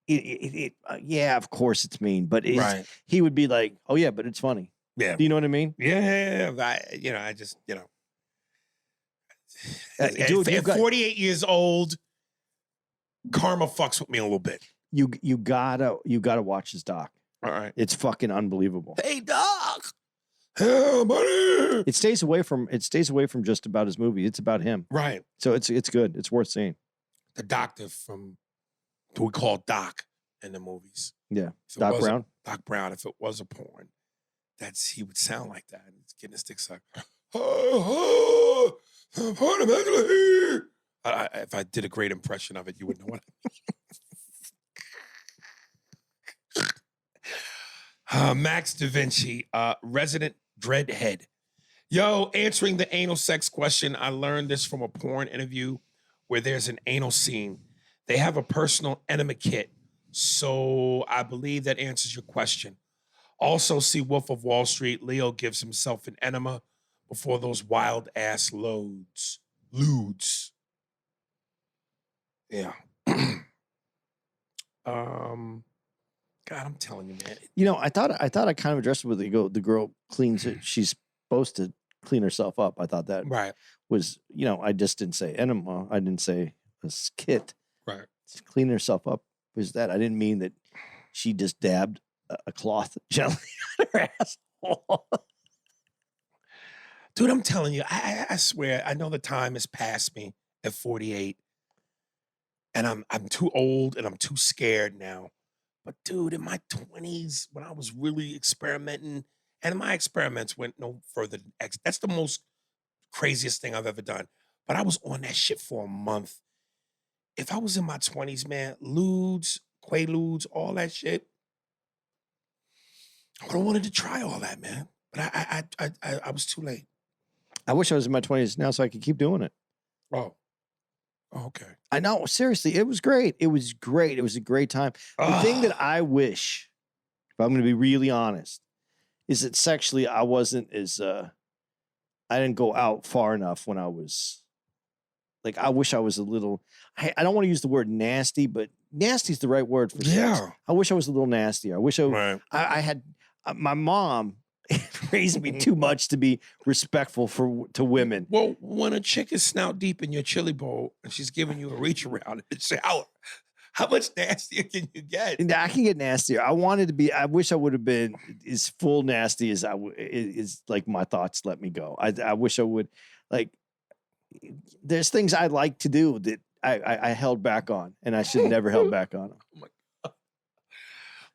Speaker 4: Yeah, of course it's mean, but
Speaker 3: Right.
Speaker 4: he would be like, oh yeah, but it's funny.
Speaker 3: Yeah.
Speaker 4: Do you know what I mean?
Speaker 3: Yeah. I just.
Speaker 4: Dude,
Speaker 3: At 48 years old, karma fucks with me a little bit.
Speaker 4: You gotta watch this doc.
Speaker 3: All right.
Speaker 4: It's fucking unbelievable.
Speaker 3: Hey, doc. Hey, buddy.
Speaker 4: It stays away from just about his movie. It's about him.
Speaker 3: Right.
Speaker 4: So it's good. It's worth seeing.
Speaker 3: The doctor from we call Doc in the movies.
Speaker 4: Yeah.
Speaker 3: If it
Speaker 4: Doc
Speaker 3: was
Speaker 4: Brown.
Speaker 3: Doc Brown. If it was a porn, he would sound like that. He's getting his dick sucked. If I did a great impression of it, you would know what I mean. Max Da Vinci, resident dreadhead. Yo, answering the anal sex question, I learned this from a porn interview where there's an anal scene. They have a personal enema kit, so I believe that answers your question. Also, see Wolf of Wall Street. Leo gives himself an enema before those wild ass ludes. Yeah. God, I'm telling you, man.
Speaker 4: You know, I thought I kind of addressed it with the girl cleans it. She's supposed to clean herself up. I thought that
Speaker 3: Right.
Speaker 4: was, I just didn't say enema. I didn't say a kit.
Speaker 3: Right.
Speaker 4: Clean herself up was that. I didn't mean that she just dabbed a cloth gently on her asshole.
Speaker 3: Dude, I'm telling you, I swear, I know the time has passed me at 48, and I'm too old and I'm too scared now. But dude, in my 20s, when I was really experimenting, and my experiments went no further than X. That's the most craziest thing I've ever done. But I was on that shit for a month. If I was in my 20s, man, ludes, quaaludes, all that shit, I would have wanted to try all that, man. But I was too late.
Speaker 4: I wish I was in my 20s now so I could keep doing it.
Speaker 3: Oh, okay.
Speaker 4: I know, seriously, it was great. It was great. It was a great time. The thing that I wish, if I'm going to be really honest, is that sexually I wasn't as, I didn't go out far enough when I was, like, I wish I was a little, I don't want to use the word nasty, but nasty is the right word for sex.
Speaker 3: Yeah.
Speaker 4: I wish I was a little nastier. I wish I had, my mom raised me too much to be respectful to women.
Speaker 3: Well, when a chick is snout deep in your chili bowl and she's giving you a reach around, it's how much nastier can you get?
Speaker 4: I can get nastier. I wanted to be. I wish I would have been as full nasty as is like my thoughts let me go. I wish I would. Like, there's things I like to do that I held back on, and I should have never held back on them.
Speaker 3: Oh my God.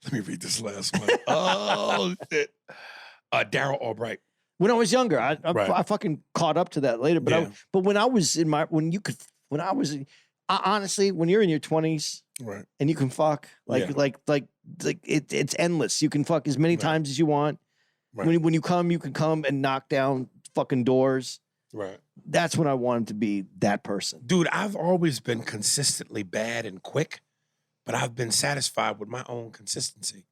Speaker 3: Let me read this last one. Oh shit. Daryl Albright.
Speaker 4: When I was younger, I
Speaker 3: Right.
Speaker 4: fucking caught up to that later. But
Speaker 3: Yeah.
Speaker 4: but when I was in my honestly, when you're in your 20s
Speaker 3: Right.
Speaker 4: and you can fuck it's endless. You can fuck as many times as you want.
Speaker 3: Right.
Speaker 4: When you come, you can come and knock down fucking doors.
Speaker 3: Right.
Speaker 4: That's when I wanted to be that person.
Speaker 3: Dude, I've always been consistently bad and quick, but I've been satisfied with my own consistency.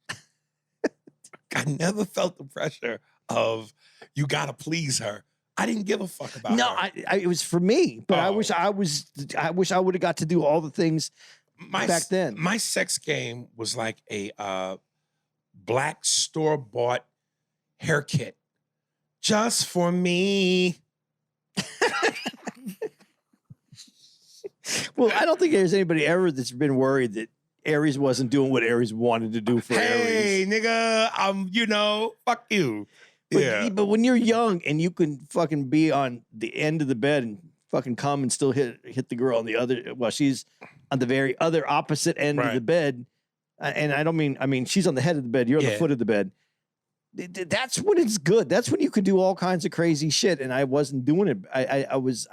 Speaker 3: I never felt the pressure of you gotta please her. I didn't give a fuck about her.
Speaker 4: It was for me, but I
Speaker 3: Oh.
Speaker 4: wish I would have got to do all the things back then.
Speaker 3: My sex game was like a black store-bought hair kit. Just for me.
Speaker 4: Well, I don't think there's anybody ever that's been worried that Aries wasn't doing what Aries wanted to do for
Speaker 3: Hey,
Speaker 4: Aries.
Speaker 3: nigga, fuck you.
Speaker 4: But when you're young and you can fucking be on the end of the bed and fucking come and still hit the girl on the other, well, she's on the very other opposite end of the bed. And I mean, she's on the head of the bed. You're on the foot of the bed. That's when it's good. That's when you could do all kinds of crazy shit. And I wasn't doing it. I was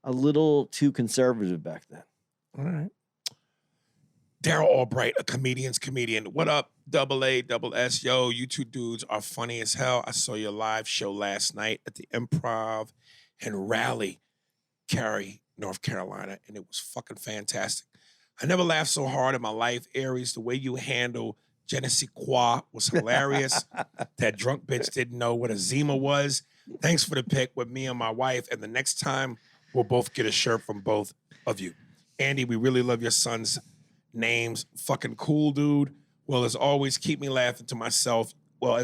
Speaker 4: a little too conservative back then.
Speaker 3: All right. Daryl Albright, a comedian's comedian. What up, double A, double S? Yo, you two dudes are funny as hell. I saw your live show last night at the Improv in Raleigh, Cary, North Carolina, and it was fucking fantastic. I never laughed so hard in my life, Aries. The way you handle je ne sais quoi was hilarious. That drunk bitch didn't know what a Zima was. Thanks for the pick with me and my wife, and the next time we'll both get a shirt from both of you. Andy, we really love your son's names. Fucking cool, dude. Well, as always, keep me laughing to myself. And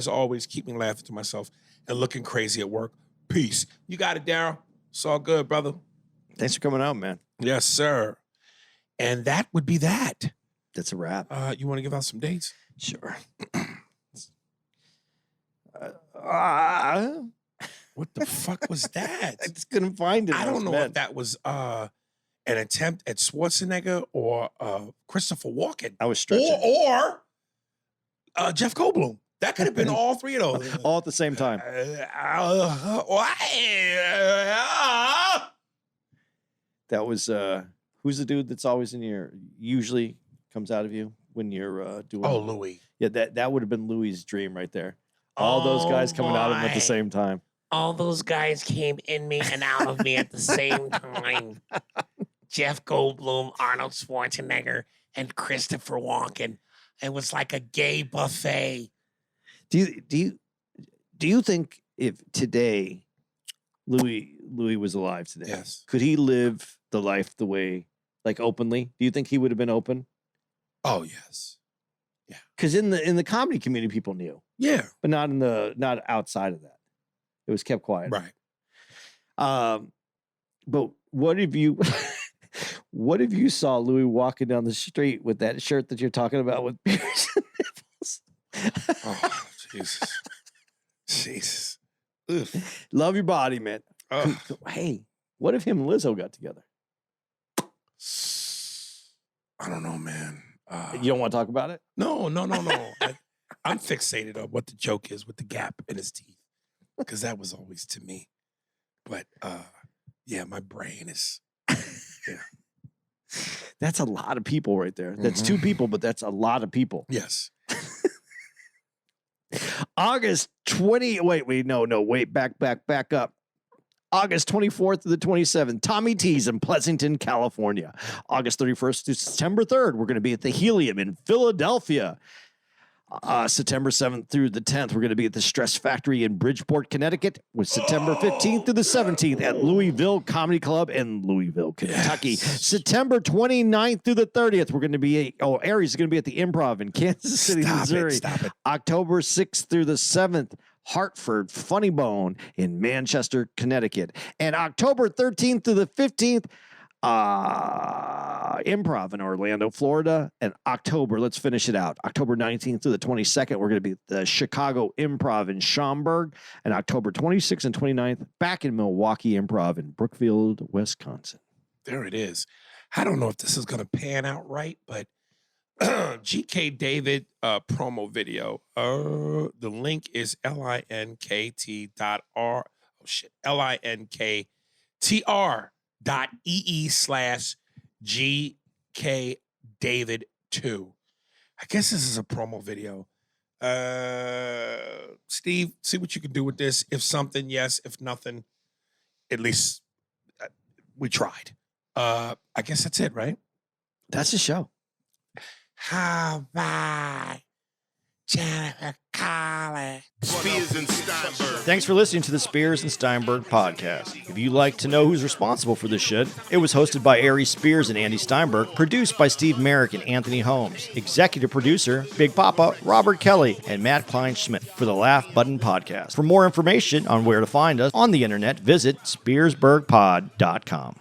Speaker 3: looking crazy at work. Peace. You got it, Daryl. It's all good, brother.
Speaker 4: Thanks for coming out, man.
Speaker 3: Yes, sir. And that would be that.
Speaker 4: That's a wrap.
Speaker 3: You want to give out some dates?
Speaker 4: Sure.
Speaker 3: What the fuck was that?
Speaker 4: I just couldn't find it.
Speaker 3: I don't know if that was an attempt at Schwarzenegger or Christopher Walken.
Speaker 4: I was stretching.
Speaker 3: Or Jeff Goldblum. That could have been all three of those.
Speaker 4: All at the same time. That was who's the dude that's always in your usually comes out of you when you're doing
Speaker 3: Louis.
Speaker 4: Yeah, that would have been Louis's dream right there. All those guys coming out of him at the same time.
Speaker 5: All those guys came in me and out of me at the same time. Jeff Goldblum, Arnold Schwarzenegger, and Christopher Walken. It was like a gay buffet.
Speaker 4: Do you think if today Louis was alive today,
Speaker 3: Yes.
Speaker 4: could he live the life the way, like, openly? Do you think he would have been open?
Speaker 3: Oh, yes.
Speaker 4: Because in the comedy community, people knew,
Speaker 3: Yeah.
Speaker 4: but not outside of that. It was kept quiet.
Speaker 3: Right.
Speaker 4: But what if you saw Louis walking down the street with that shirt that you're talking about with beers and nipples?
Speaker 3: Oh, Jesus. Jesus. Ugh.
Speaker 4: Love your body, man.
Speaker 3: Ugh.
Speaker 4: Hey, what if him and Lizzo got together?
Speaker 3: I don't know, man.
Speaker 4: You don't want to talk about it?
Speaker 3: No. I'm fixated on what the joke is with the gap in his teeth, because that was always to me. But yeah, my brain is. Yeah.
Speaker 4: That's a lot of people right there. That's two people, but that's a lot of people.
Speaker 3: Yes.
Speaker 4: August 20. Wait, back up. August 24th to the 27th, Tommy T's in Pleasanton, California. August 31st to September 3rd, we're going to be at the Helium in Philadelphia. September 7th through the 10th, we're going to be at the Stress Factory in Bridgeport, Connecticut, with September 15th through the 17th at Louisville Comedy Club in Louisville, Kentucky.
Speaker 3: Yes.
Speaker 4: September 29th through the 30th, we're going to be Aries is going to be at the Improv in Kansas City, Missouri.
Speaker 3: Stop it.
Speaker 4: October 6th through the 7th, Hartford Funny Bone in Manchester, Connecticut. And October 13th to the 15th, Improv in Orlando, Florida. And October, let's finish it out. October 19th to the 22nd, we're going to be at the Chicago Improv in Schaumburg. And October 26th and 29th, back in Milwaukee Improv in Brookfield, Wisconsin.
Speaker 3: There it is. I don't know if this is going to pan out right, but GK David promo video. The link is linkt.r. Oh shit. linktr.ee/GK David 2. I guess this is a promo video. Steve, see what you can do with this. If something, yes. If nothing, at least we tried. I guess that's it, right?
Speaker 4: That's the show.
Speaker 5: How about Jennifer Collins?
Speaker 1: Spears and Steinberg.
Speaker 4: Thanks for listening to the Spears and Steinberg podcast. If you'd like to know who's responsible for this shit, it was hosted by Ari Spears and Andy Steinberg, produced by Steve Merrick and Anthony Holmes, executive producer, Big Papa, Robert Kelly, and Matt Kleinschmidt for the Laugh Button podcast. For more information on where to find us on the internet, visit SpearsburgPod.com.